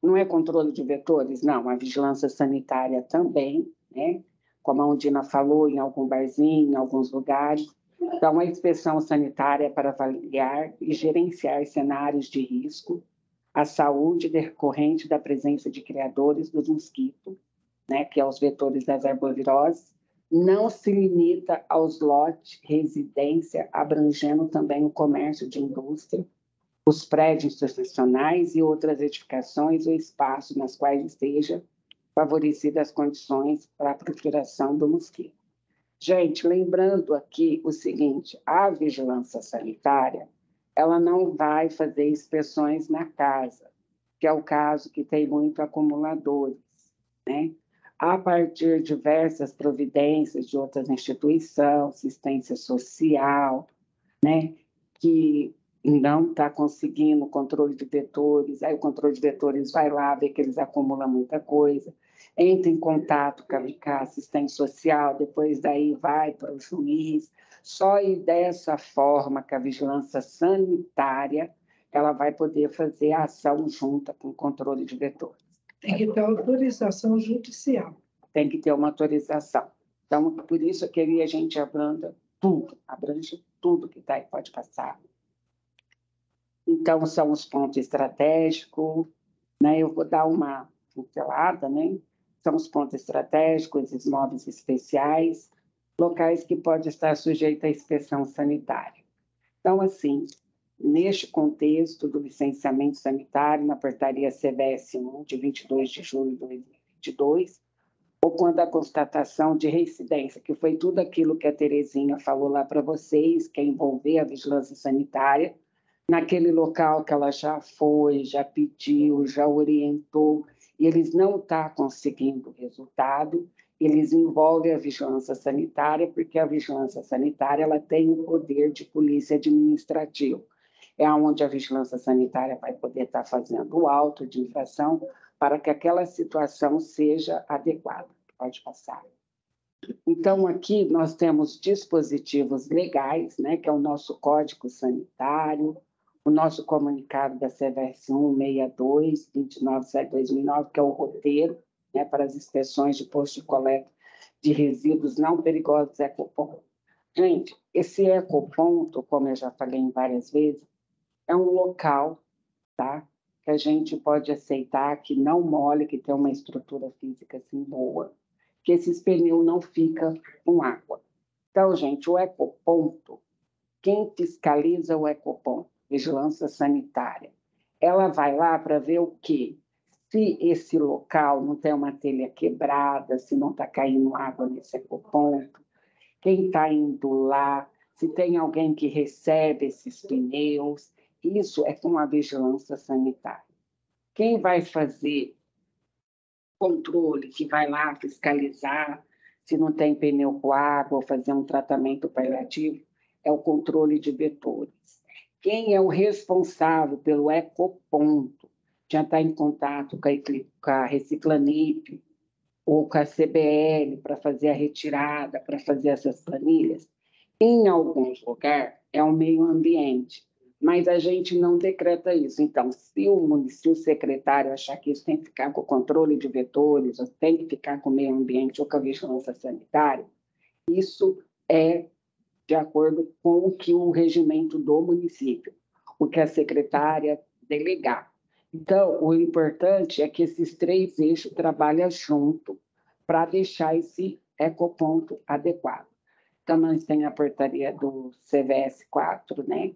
não é controle de vetores? Não, a vigilância sanitária também, né? Como a Ondina falou, em algum barzinho, em alguns lugares. Então, a inspeção sanitária é para avaliar e gerenciar cenários de risco, a saúde decorrente da presença de criadores do mosquito, né, que é os vetores das arboviroses, não se limita aos lotes residência, abrangendo também o comércio de indústria, os prédios institucionais e outras edificações ou espaços nas quais esteja favorecidas as condições para a proliferação do mosquito. Gente, lembrando aqui o seguinte, a vigilância sanitária, ela não vai fazer inspeções na casa, que é o caso que tem muito acumuladores, né? A partir de diversas providências de outras instituições, assistência social, né? Que não está conseguindo o controle de vetores, aí o controle de vetores vai lá ver que eles acumulam muita coisa, entra em contato com a assistente social, depois daí vai para o juiz. Só e dessa forma que a vigilância sanitária ela vai poder fazer a ação junta com o controle de vetores. Tem que ter autorização judicial. Tem que ter uma autorização. Então, por isso que a gente abrange tudo que está aí, pode passar. Então, são os pontos estratégicos, né? Eu vou dar uma pincelada, né? São os pontos estratégicos, os imóveis especiais, locais que podem estar sujeitos à inspeção sanitária. Então, assim, neste contexto do licenciamento sanitário, na portaria CBS 1, de 22 de julho de 2022, ou quando a constatação de reincidência, que foi tudo aquilo que a Terezinha falou lá para vocês, que é envolver a vigilância sanitária, naquele local que ela já foi, já pediu, já orientou, e eles não estão conseguindo resultado, eles envolvem a vigilância sanitária, porque a vigilância sanitária ela tem o poder de polícia administrativa. É onde a vigilância sanitária vai poder estar fazendo o auto de infração para que aquela situação seja adequada. Pode passar. Então, aqui nós temos dispositivos legais, né, que é o nosso Código Sanitário, o nosso comunicado da CVS 162, 29/2009, que é o roteiro, né, para as inspeções de posto de coleta de resíduos não perigosos ecoponto. Gente, esse ecoponto, como eu já falei várias vezes, é um local, tá, que a gente pode aceitar que não mole, que tem uma estrutura física assim boa, que esses pneus não ficam com água. Então, gente, o ecoponto, quem fiscaliza o ecoponto? Vigilância sanitária. Ela vai lá para ver o quê? Se esse local não tem uma telha quebrada, se não está caindo água nesse ecoponto, quem está indo lá, se tem alguém que recebe esses pneus, isso é com a vigilância sanitária. Quem vai fazer controle, que vai lá fiscalizar se não tem pneu com água ou fazer um tratamento paliativo, é o controle de vetores. Quem é o responsável pelo ecoponto? Já está em contato com a Reciclanip ou com a CBL para fazer a retirada, para fazer essas planilhas? Em alguns lugares é o meio ambiente, mas a gente não decreta isso. Então, se o secretário achar que isso tem que ficar com o controle de vetores, ou tem que ficar com o meio ambiente ou com a vigilância sanitária, isso é de acordo com o que o regimento do município, o que a secretária delegar. Então, o importante é que esses três eixos trabalhem junto para deixar esse ecoponto adequado. Então, nós temos a portaria do CVS 4, né,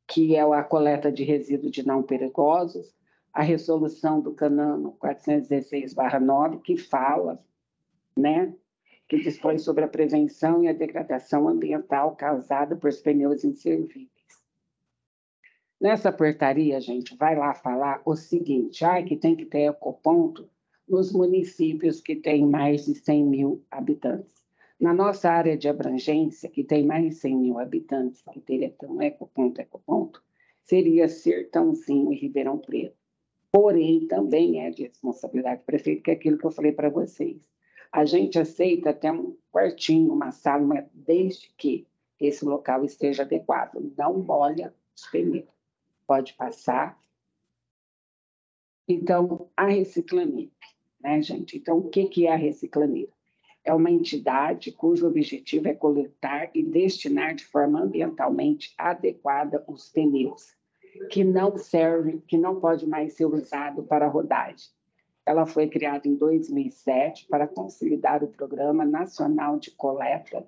que é a coleta de resíduos de não perigosos, a resolução do CANANO 416/9, que fala, né, que dispõe sobre a prevenção e a degradação ambiental causada por pneus inservíveis. Nessa portaria, a gente vai lá falar o seguinte, que tem que ter ecoponto nos municípios que têm mais de 100 mil habitantes. Na nossa área de abrangência, que tem mais de 100 mil habitantes, que teria que ter um ecoponto, seria Sertãozinho e Ribeirão Preto. Porém, também é de responsabilidade do prefeito, que é aquilo que eu falei para vocês. A gente aceita até um quartinho, uma sala, mas desde que esse local esteja adequado. Não molha os pneus. Pode passar. Então, a Reciclanip, né, gente? Então, o que é a Reciclanip? É uma entidade cujo objetivo é coletar e destinar de forma ambientalmente adequada os pneus, que não servem, que não pode mais ser usado para rodagem. Ela foi criada em 2007 para consolidar o Programa Nacional de Coleta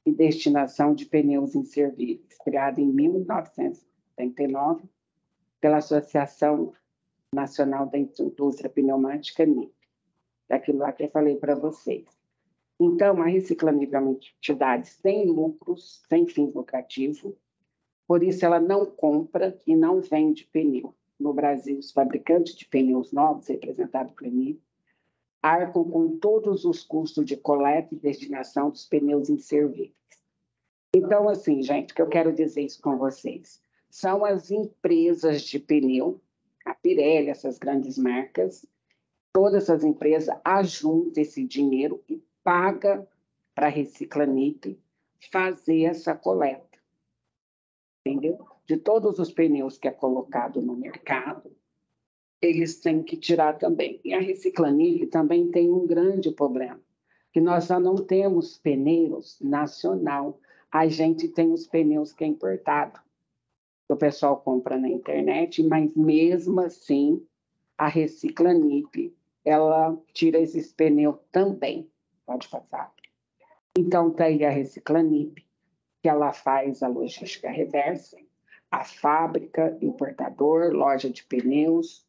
e Destinação de Pneus Inservíveis, criado em 1979 pela Associação Nacional da Indústria Pneumática, NIP. Daquilo lá que eu falei para vocês. Então, a Reciclanip é uma entidade sem lucros, sem fins lucrativos, por isso ela não compra e não vende pneu. No Brasil, os fabricantes de pneus novos, representados pela NIP, arcam com todos os custos de coleta e destinação dos pneus inservíveis. Então, assim, gente, o que eu quero dizer isso com vocês? São as empresas de pneu, a Pirelli, essas grandes marcas, todas essas empresas ajuntam esse dinheiro e pagam para a Reciclanip fazer essa coleta. Entendeu? De todos os pneus que é colocado no mercado, eles têm que tirar também. E a Reciclanip também tem um grande problema, que nós já não temos pneus nacional, a gente tem os pneus que é importado. O pessoal compra na internet, mas mesmo assim, a Reciclanip, ela tira esses pneus também. Pode passar. Então, está aí a Reciclanip, que ela faz a logística reversa, a fábrica, importador, loja de pneus,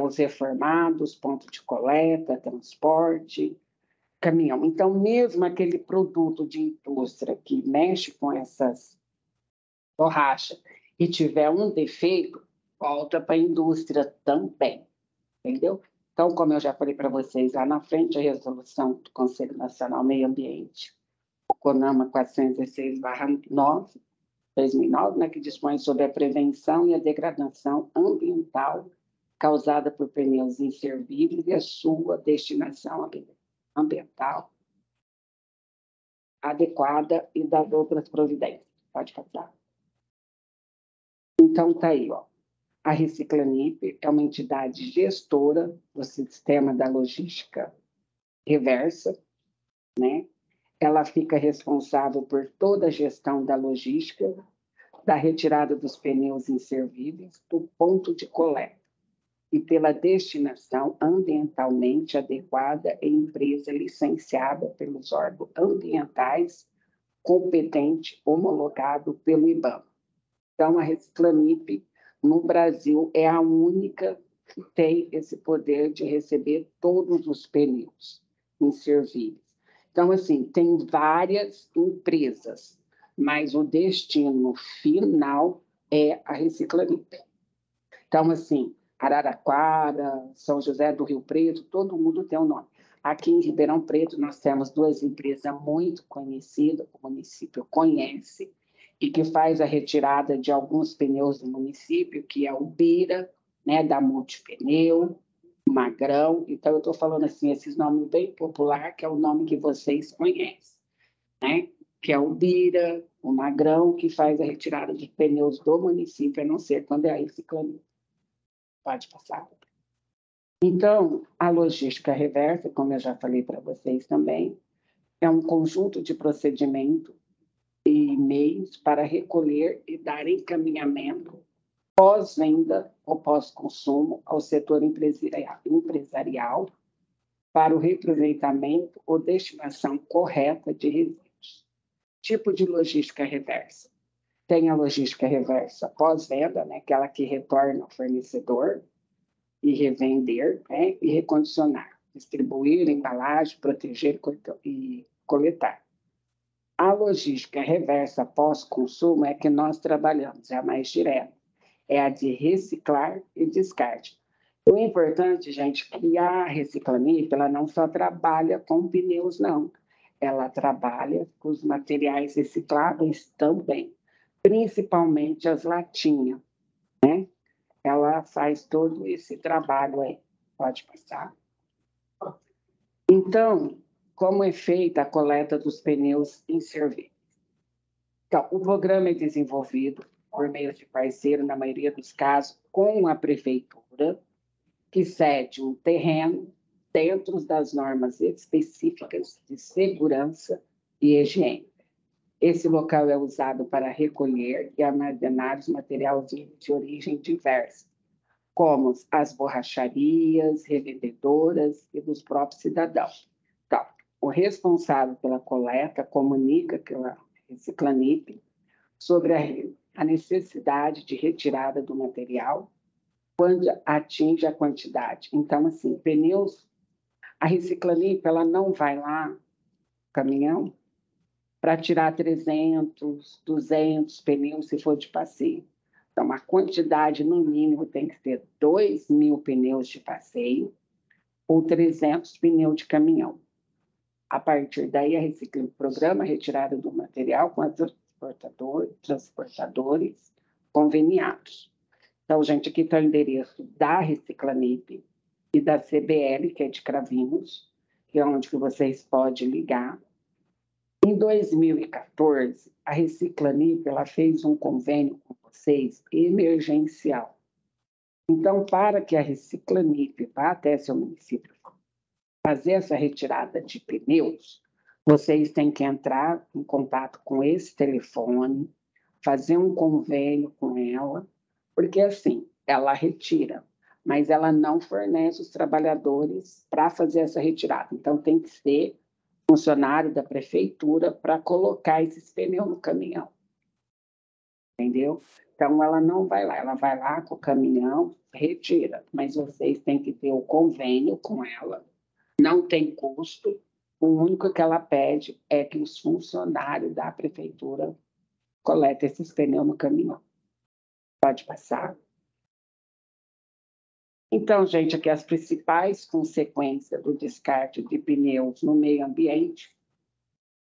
os reformados, ponto de coleta, transporte, caminhão. Então, mesmo aquele produto de indústria que mexe com essas borrachas e tiver um defeito, volta para a indústria também, entendeu? Então, como eu já falei para vocês, lá na frente a resolução do Conselho Nacional Meio Ambiente, o CONAMA 416/9, 2009, né, que dispõe sobre a prevenção e a degradação ambiental causada por pneus inservíveis e a sua destinação ambiental adequada e das outras providências. Pode passar. Então, está aí, ó. A Reciclanip é uma entidade gestora do sistema da logística reversa, né? Ela fica responsável por toda a gestão da logística, da retirada dos pneus inservíveis do ponto de coleta e pela destinação ambientalmente adequada em empresa licenciada pelos órgãos ambientais competente homologado pelo IBAMA. Então, a Reciclanip, no Brasil, é a única que tem esse poder de receber todos os pneus inservíveis. Então, assim, tem várias empresas, mas o destino final é a Reciclanip. Então, assim, Araraquara, São José do Rio Preto, todo mundo tem um nome. Aqui em Ribeirão Preto, nós temos duas empresas muito conhecidas, que o município conhece, e que faz a retirada de alguns pneus do município, que é o Bira, né, da Multipneu, Magrão. Então, eu estou falando assim, esses nomes bem populares, que é o nome que vocês conhecem, né? Que é o Bira, o Magrão, que faz a retirada de pneus do município, a não ser quando é a Reciclanip. Pode passar. Então, a logística reversa, como eu já falei para vocês também, é um conjunto de procedimentos e meios para recolher e dar encaminhamento pós-venda ou pós-consumo ao setor empresarial para o reaproveitamento ou destinação correta de resíduos. Tipo de logística reversa. Tem a logística reversa pós-venda, né, aquela que retorna ao fornecedor e revender, né, e recondicionar, distribuir, embalagem, proteger e coletar. A logística reversa pós-consumo é que nós trabalhamos, é a mais direta, é a de reciclar e descarte. O importante, gente, é que a Reciclanip, ela não só trabalha com pneus, não. Ela trabalha com os materiais recicláveis também, principalmente as latinhas, né? Ela faz todo esse trabalho aí. Pode passar. Então, como é feita a coleta dos pneus inservíveis? Então, o programa é desenvolvido por meio de parceiro, na maioria dos casos, com a prefeitura, que cede um terreno dentro das normas específicas de segurança e higiene. Esse local é usado para recolher e armazenar os materiais de origem diversa, como as borracharias, revendedoras e dos próprios cidadãos. Então, o responsável pela coleta comunica pela Reciclanip sobre a necessidade de retirada do material quando atinge a quantidade. Então, assim, pneus, a Reciclanip, ela não vai lá, caminhão, para tirar 300, 200 pneus se for de passeio. Então, a quantidade, no mínimo, tem que ser 2.000 pneus de passeio ou 300 pneus de caminhão. A partir daí, a Reciclanip programa a retirada do material com transportadores conveniados. Então, gente, aqui está o endereço da Reciclanip e da CBL, que é de Cravinhos, que é onde que vocês podem ligar. Em 2014, a Reciclanip ela fez um convênio com vocês emergencial. Então, para que a Reciclanip vá até seu município fazer essa retirada de pneus, vocês têm que entrar em contato com esse telefone, fazer um convênio com ela, porque assim, ela retira, mas ela não fornece os trabalhadores para fazer essa retirada. Então, tem que ser funcionário da prefeitura para colocar esses pneus no caminhão. Entendeu? Então, ela não vai lá, ela vai lá com o caminhão, retira, mas vocês têm que ter o convênio com ela, não tem custo, o único que ela pede é que os funcionários da prefeitura coletem esses pneus no caminhão. Pode passar. Então, gente, aqui as principais consequências do descarte de pneus no meio ambiente.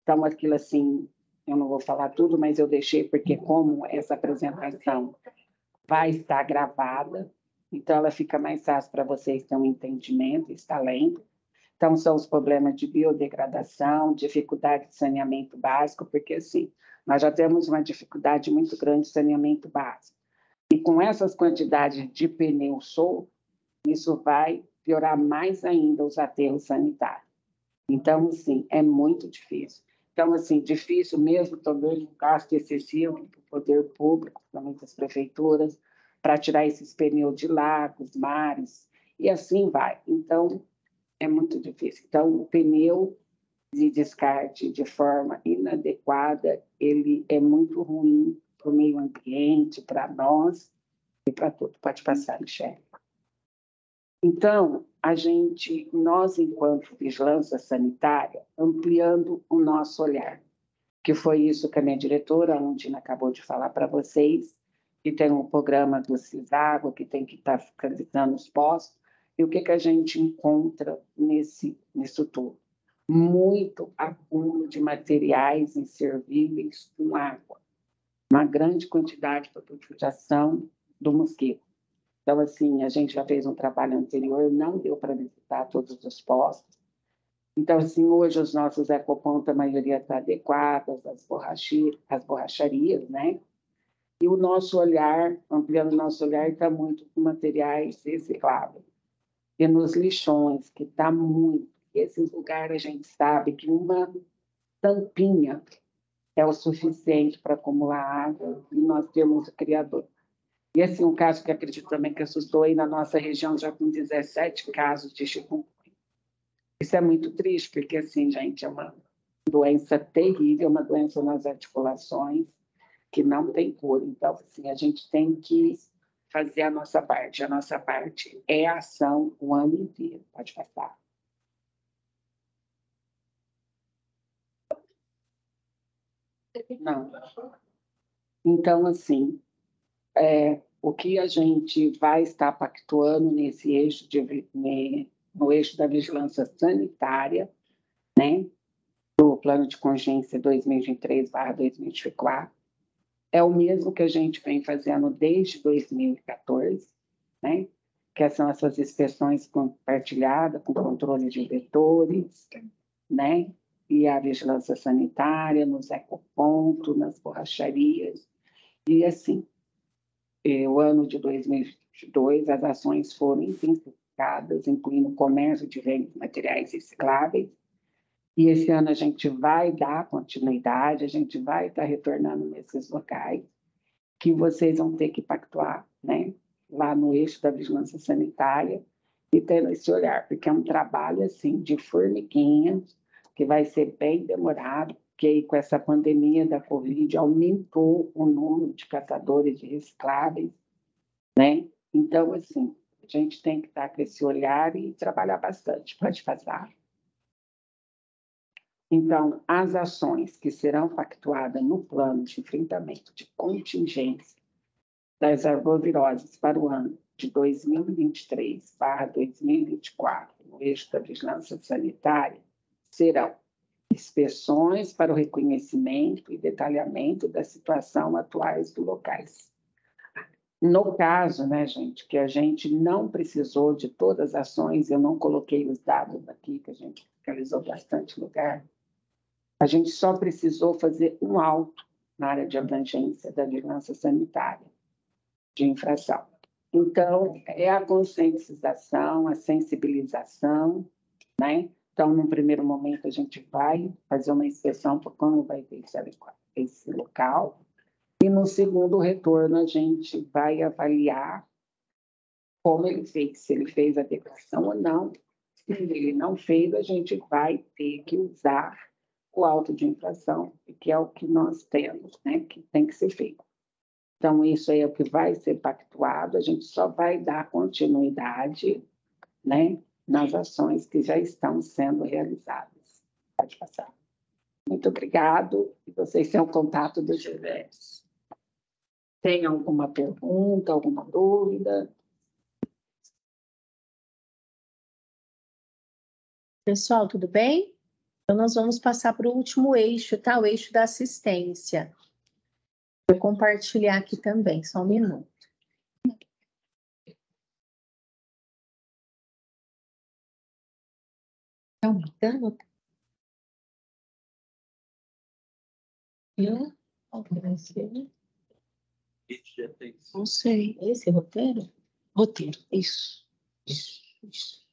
Então, aquilo assim, eu não vou falar tudo, mas eu deixei porque como essa apresentação vai estar gravada, então ela fica mais fácil para vocês terem um entendimento, está lendo. Então, são os problemas de biodegradação, dificuldade de saneamento básico, porque assim, nós já temos uma dificuldade muito grande de saneamento básico. E com essas quantidades de pneu solto, isso vai piorar mais ainda os aterros sanitários. Então, assim, é muito difícil. Então, assim, difícil mesmo também um gasto excessivo do poder público, principalmente das prefeituras, para tirar esses pneus de lagos, mares, e assim vai. Então, é muito difícil. Então, o pneu de descarte de forma inadequada, ele é muito ruim para o meio ambiente, para nós e para tudo. Pode passar, Michele. Então, nós, enquanto vigilância sanitária, ampliando o nosso olhar, que foi isso que a minha diretora, a Undina, acabou de falar para vocês, que tem um programa do Ciságua, que tem que estar fiscalizando os postos, e o que a gente encontra nisso tudo? Muito acúmulo de materiais inservíveis com água, uma grande quantidade de proliferação do mosquito. Então, assim, a gente já fez um trabalho anterior, não deu para visitar todos os postos. Então, assim, hoje os nossos ecopontos, a maioria está adequada, as borracharias, né? E o nosso olhar, ampliando o nosso olhar, está muito com materiais recicláveis. E nos lixões, que está muito. Esses lugares a gente sabe que uma tampinha é o suficiente para acumular água e nós temos o criador. E assim, um caso que acredito também que assustou aí na nossa região, já com 17 casos de chikungunya. Isso é muito triste, porque assim, gente, é uma doença terrível, uma doença nas articulações, que não tem cura. Então, assim, a gente tem que fazer a nossa parte. A nossa parte é a ação o ano inteiro. Pode passar. Não. Então, assim, o que a gente vai estar pactuando nesse eixo no eixo da vigilância sanitária, né, do plano de contingência 2023/2024, é o mesmo que a gente vem fazendo desde 2014, né, que são essas inspeções compartilhadas com controle de vetores, né, e a vigilância sanitária nos ecopontos, nas borracharias, e assim, o ano de 2022, as ações foram intensificadas, incluindo o comércio de materiais recicláveis, e esse ano a gente vai dar continuidade, a gente vai estar retornando nesses locais, que vocês vão ter que pactuar, né? lá no eixo da vigilância sanitária e tendo esse olhar, porque é um trabalho assim de formiguinha, que vai ser bem demorado, porque aí, com essa pandemia da Covid aumentou o número de catadores de recicláveis, né? Então, assim, a gente tem que estar com esse olhar e trabalhar bastante. Pode passar. Então, as ações que serão pactuadas no plano de enfrentamento de contingência das arboviroses para o ano de 2023/2024, no eixo da vigilância sanitária, serão inspeções para o reconhecimento e detalhamento da situação atuais dos locais. No caso, né, gente, que a gente não precisou de todas as ações, eu não coloquei os dados aqui, que a gente realizou bastante lugar, a gente só precisou fazer um auto na área de abrangência da vigilância sanitária de infração. Então, é a conscientização, a sensibilização, né? Então, num primeiro momento, a gente vai fazer uma inspeção por como vai ter esse local, e no segundo retorno, a gente vai avaliar como ele fez, se ele fez a adequação ou não. Se ele não fez, a gente vai ter que usar o auto de infração, que é o que nós temos, né, que tem que ser feito. Então, isso aí é o que vai ser pactuado, a gente só vai dar continuidade, né, nas ações que já estão sendo realizadas. Pode passar. Muito obrigado. E vocês têm o contato do GVS. Tem alguma pergunta, alguma dúvida? Pessoal, tudo bem? Então, nós vamos passar para o último eixo, tá? O eixo da assistência. Vou compartilhar aqui também, só um minuto. Está aumentando? Não sei. Esse roteiro? Roteiro, isso. Isso.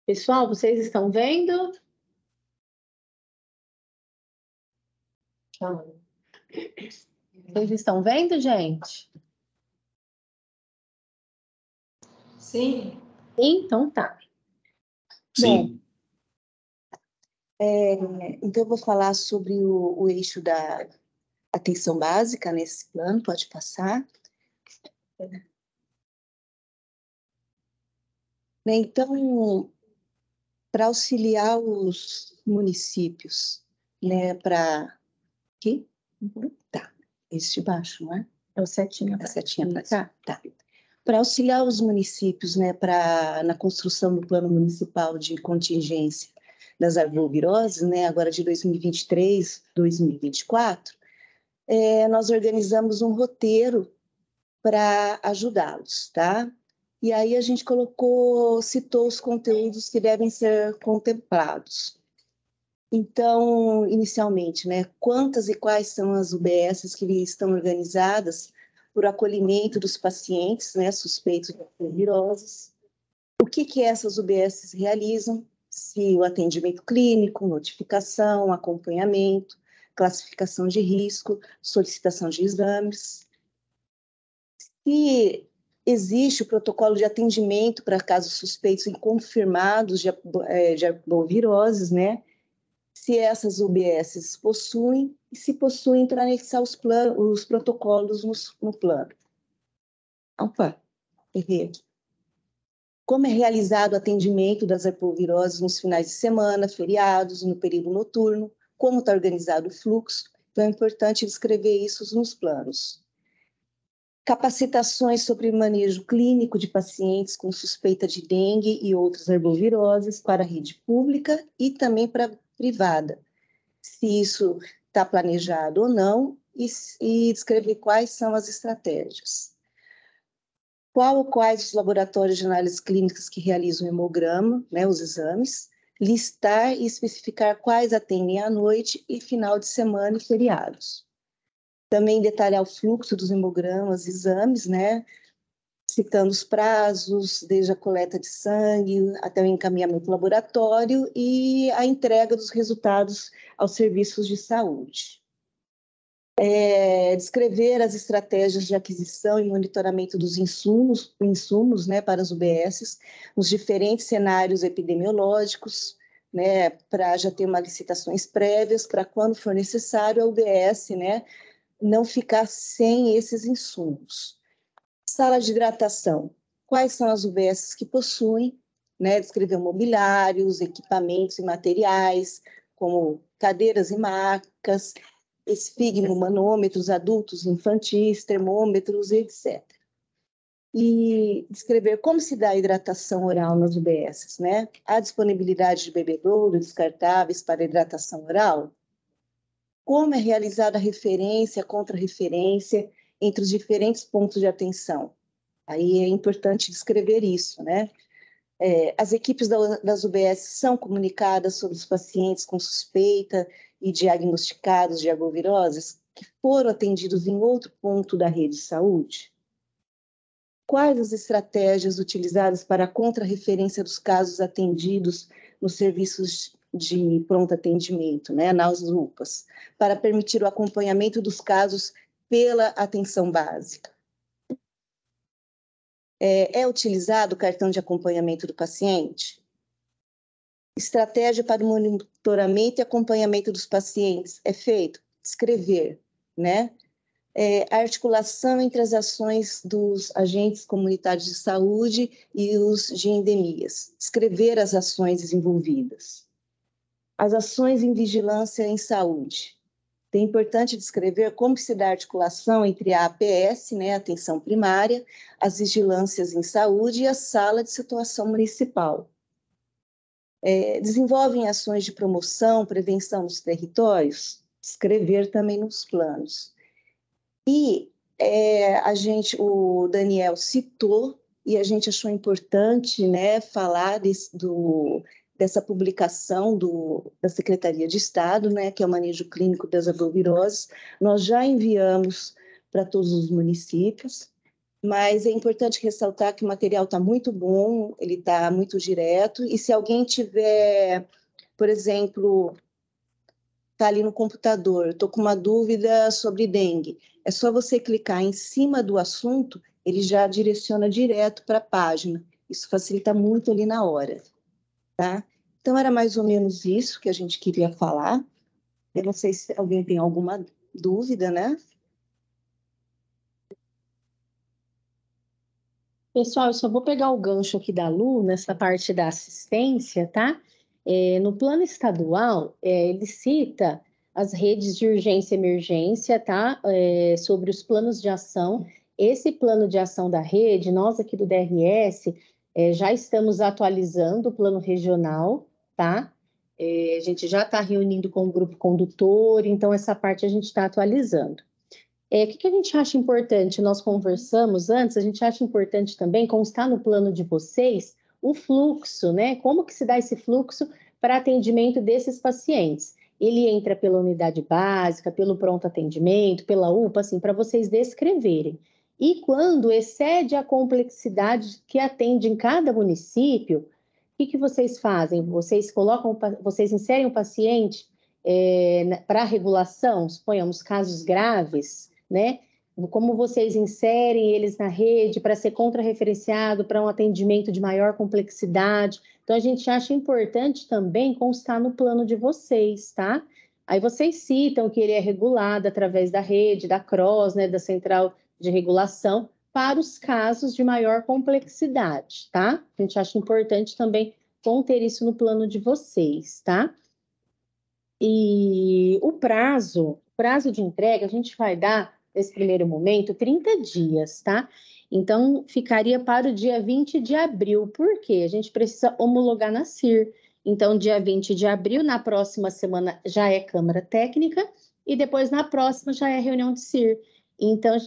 Pessoal, vocês estão vendo? Vocês estão vendo, gente? Sim. Então tá. Sim. Então, eu vou falar sobre o eixo da atenção básica nesse plano, pode passar. Então, para auxiliar os municípios, né, para... Aqui? Tá, esse de baixo, não é? É o setinha. A setinha para cá? Tá. Para auxiliar os municípios, né, na construção do plano municipal de contingência das arboviroses, né, agora de 2023, 2024, nós organizamos um roteiro para ajudá-los, tá? E aí a gente citou os conteúdos que devem ser contemplados. Então, inicialmente, né, quantas e quais são as UBSs que estão organizadas por acolhimento dos pacientes, né, suspeitos de arboviroses? O que essas UBSs realizam? Se o atendimento clínico, notificação, acompanhamento, classificação de risco, solicitação de exames. Se existe o protocolo de atendimento para casos suspeitos e confirmados de arboviroses, né? Se essas UBSs possuem, e se possuem, para anexar os protocolos no plano. Opa, errei aqui. Como é realizado o atendimento das arboviroses nos finais de semana, feriados, no período noturno, como está organizado o fluxo. Então, é importante descrever isso nos planos. Capacitações sobre manejo clínico de pacientes com suspeita de dengue e outras arboviroses para a rede pública e também para a privada. Se isso está planejado ou não e descrever quais são as estratégias. Quais os laboratórios de análises clínicas que realizam o hemograma, né, os exames, listar e especificar quais atendem à noite e final de semana e feriados. Também detalhar o fluxo dos hemogramas, exames, né, citando os prazos, desde a coleta de sangue até o encaminhamento ao laboratório e a entrega dos resultados aos serviços de saúde. Descrever as estratégias de aquisição e monitoramento dos insumos, né, para as UBSs, nos diferentes cenários epidemiológicos, né, para já ter uma licitações prévias, para quando for necessário a UBS, né, não ficar sem esses insumos. Sala de hidratação. Quais são as UBSs que possuem, né, descrever mobiliários, equipamentos e materiais, como cadeiras e macas, esfigmo, manômetros adultos, infantis, termômetros, etc. E descrever como se dá a hidratação oral nas UBSs, né? A disponibilidade de bebedouro descartáveis para hidratação oral? Como é realizada a referência, a contra-referência entre os diferentes pontos de atenção? Aí é importante descrever isso, né? As equipes das UBS são comunicadas sobre os pacientes com suspeita e diagnosticados de arboviroses que foram atendidos em outro ponto da rede de saúde? Quais as estratégias utilizadas para a contra-referência dos casos atendidos nos serviços de pronto atendimento, né, nas UPAs, para permitir o acompanhamento dos casos pela atenção básica? É utilizado o cartão de acompanhamento do paciente? Estratégia para o monitoramento e acompanhamento dos pacientes é feito? Descrever, né? A articulação entre as ações dos agentes comunitários de saúde e os de endemias. Descrever as ações desenvolvidas. As ações em vigilância em saúde. É importante descrever como se dá a articulação entre a APS, né, atenção primária, as vigilâncias em saúde e a sala de situação municipal. Desenvolvem ações de promoção, prevenção nos territórios, descrever também nos planos. E o Daniel citou, e a gente achou importante, né, falar dessa publicação da Secretaria de Estado, né, que é o manejo clínico das arboviroses. Nós já enviamos para todos os municípios, mas é importante ressaltar que o material está muito bom, ele está muito direto, e se alguém tiver, por exemplo, está ali no computador, estou com uma dúvida sobre dengue, é só você clicar em cima do assunto, ele já direciona direto para a página. Isso facilita muito ali na hora. Tá? Então, era mais ou menos isso que a gente queria falar. Eu não sei se alguém tem alguma dúvida, né? Pessoal, eu só vou pegar o gancho aqui da Lu, nessa parte da assistência, tá? No plano estadual, ele cita as redes de urgência e emergência, tá? Sobre os planos de ação. Esse plano de ação da rede, nós aqui do DRS, já estamos atualizando o plano regional, tá? A gente já está reunindo com o grupo condutor, então essa parte a gente está atualizando. O que a gente acha importante? Nós conversamos antes, a gente acha importante também constar no plano de vocês o fluxo, né? Como que se dá esse fluxo para atendimento desses pacientes? Ele entra pela unidade básica, pelo pronto atendimento, pela UPA, assim, para vocês descreverem. E quando excede a complexidade que atende em cada município, o que vocês fazem? Vocês inserem o paciente para regulação, suponhamos casos graves, né? Como vocês inserem eles na rede para ser contra-referenciado para um atendimento de maior complexidade. Então, a gente acha importante também constar no plano de vocês, tá? Aí vocês citam que ele é regulado através da rede, da CROSS, né, da Central de Regulação, para os casos de maior complexidade, tá? A gente acha importante também conter isso no plano de vocês, tá? E o prazo de entrega, a gente vai dar, nesse primeiro momento, 30 dias, tá? Então, ficaria para o dia 20 de abril. Por quê? A gente precisa homologar na CIR. Então, dia 20 de abril, na próxima semana, já é Câmara Técnica, e depois, na próxima, já é reunião de CIR. Então,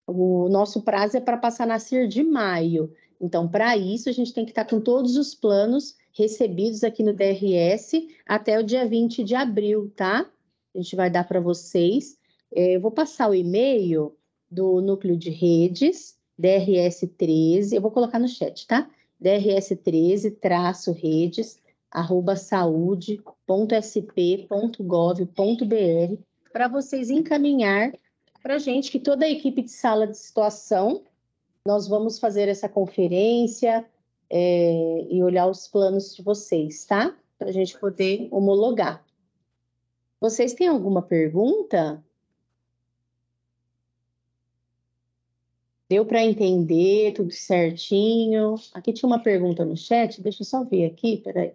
o nosso prazo é para passar na CIR de maio. Então, para isso, a gente tem que estar com todos os planos recebidos aqui no DRS até o dia 20 de abril, tá? A gente vai dar para vocês. Eu vou passar o e-mail do Núcleo de Redes, DRS13, eu vou colocar no chat, tá? DRS13-redes, @saude.sp.gov.br, para vocês encaminhar para a gente, que toda a equipe de sala de situação, nós vamos fazer essa conferência e olhar os planos de vocês, tá? Para a gente poder homologar. Vocês têm alguma pergunta? Deu para entender tudo certinho? Aqui tinha uma pergunta no chat, deixa eu só ver aqui, peraí.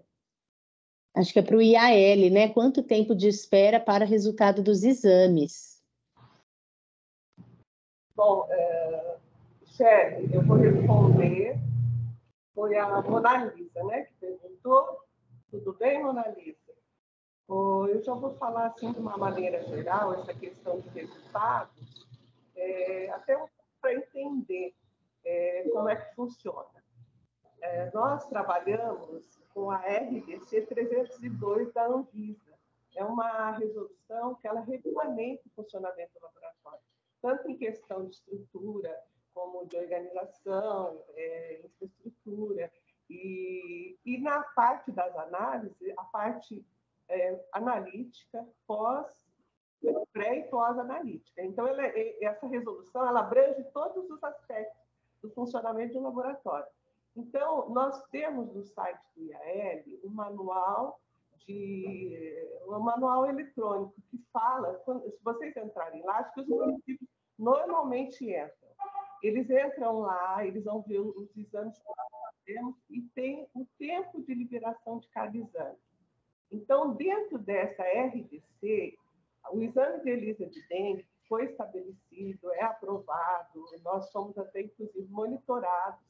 Acho que é para o IAL, né? Quanto tempo de espera para resultado dos exames? Bom, Shelly, eu vou responder. Foi a Mona Lisa, né, que perguntou. Tudo bem, Mona Lisa? Eu já vou falar assim de uma maneira geral, essa questão de resultados, até para entender como é que funciona. Nós trabalhamos com a RDC 302 da Anvisa. É uma resolução que ela regulamenta o funcionamento do laboratório, tanto em questão de estrutura, como de organização, infraestrutura. E na parte das análises, a parte analítica, pré e pós-analítica. Então, essa resolução ela abrange todos os aspectos do funcionamento de um laboratório. Então, nós temos no site do IAL um manual eletrônico que fala, se vocês entrarem lá, acho que os municípios normalmente entram. Eles entram lá, eles vão ver os exames que nós fazemos e tem o tempo de liberação de cada exame. Então, dentro dessa RDC, o exame de ELISA de dengue foi estabelecido, é aprovado, nós somos até, inclusive, monitorados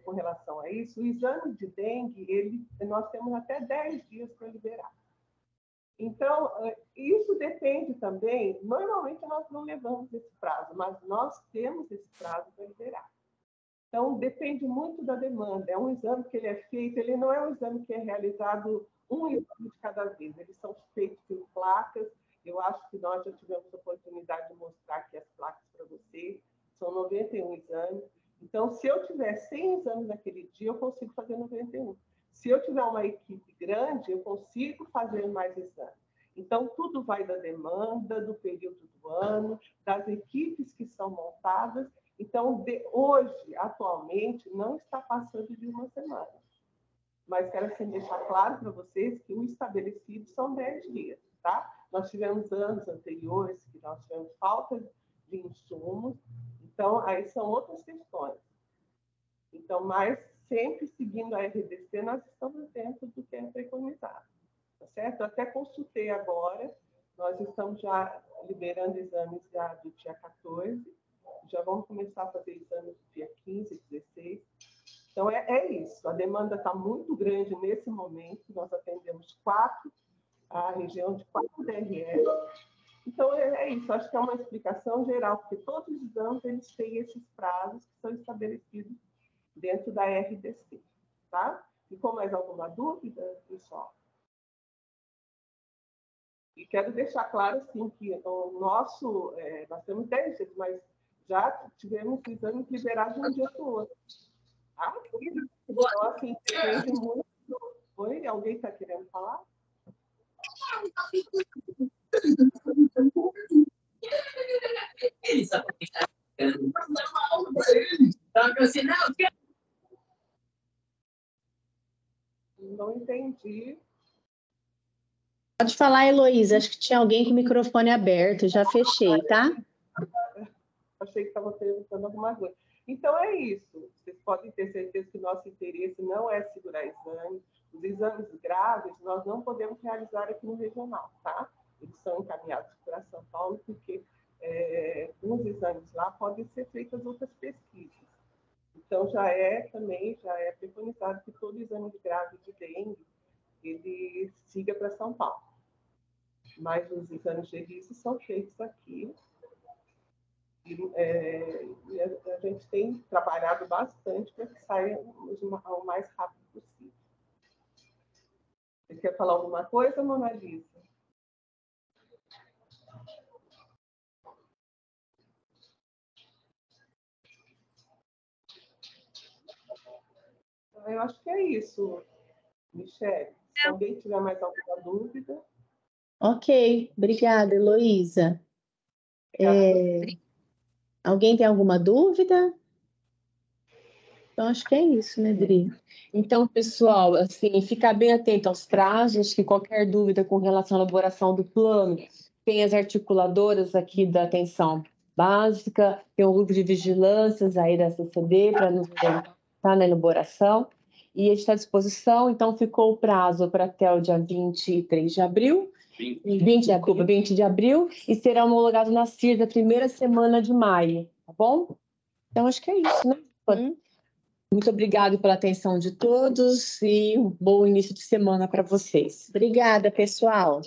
com relação a isso. O exame de dengue, nós temos até 10 dias para liberar. Então, isso depende também, normalmente nós não levamos esse prazo, mas nós temos esse prazo para liberar. Então, depende muito da demanda. É um exame que ele é feito, ele não é um exame que é realizado um exame de cada vez, eles são feitos em placas. Eu acho que nós já tivemos a oportunidade de mostrar aqui as placas para vocês, são 91 exames. Então, se eu tiver 100 exames naquele dia, eu consigo fazer 91. Se eu tiver uma equipe grande, eu consigo fazer mais exames. Então, tudo vai da demanda, do período do ano, das equipes que são montadas. Então, hoje, atualmente, não está passando de uma semana. Mas quero assim, deixar claro para vocês que o estabelecido são 10 dias, tá? Nós tivemos anos anteriores que nós tivemos falta de insumos, então, aí são outras questões. Então, mas sempre seguindo a RDC, nós estamos dentro do que é preconizado, tá certo? Eu até consultei agora, nós estamos já liberando exames já do dia 14, já vamos começar a fazer exames do dia 15, 16. Então, é isso. A demanda está muito grande nesse momento. Nós atendemos a região de 4 DRS. Então, é isso. Acho que é uma explicação geral, porque todos os exames eles têm esses prazos que são estabelecidos dentro da RDC. Tá? Ficou mais alguma dúvida, pessoal? E quero deixar claro, assim, que o nosso... nós temos 10 dias, mas já tivemos exames liberados de um dia para o outro. Ah, então, assim, depende muito. Oi, alguém está querendo falar? Não entendi. Pode falar, Heloísa. Acho que tinha alguém com o microfone aberto. Já fechei, tá? Achei que estava perguntando alguma coisa. Então, é isso. Vocês podem ter certeza que nosso interesse não é segurar exames. Os exames graves, nós não podemos realizar aqui no regional, tá? Eles são encaminhados para São Paulo, porque os exames lá podem ser feitas outras pesquisas. Então, já é preconizado que todo exame grave de dengue, ele siga para São Paulo. Mas os exames de ELISA são feitos aqui. E a gente tem trabalhado bastante para que saia o mais rápido possível. Você quer falar alguma coisa, Mona Lisa? Eu acho que é isso, Michele. Se alguém tiver mais alguma dúvida... Ok, obrigada, Heloísa. Alguém tem alguma dúvida? Então, acho que é isso, né, Dri? Então, pessoal, assim, ficar bem atento aos prazos, que qualquer dúvida com relação à elaboração do plano, tem as articuladoras aqui da atenção básica, tem um grupo de vigilâncias aí da CCD para nos orientar na elaboração, e a gente está à disposição, então ficou o prazo para até o dia 23 de abril, 20 de abril, e será homologado na CIR da primeira semana de maio, tá bom? Então, acho que é isso, né? Muito obrigada pela atenção de todos e um bom início de semana para vocês. Obrigada, pessoal.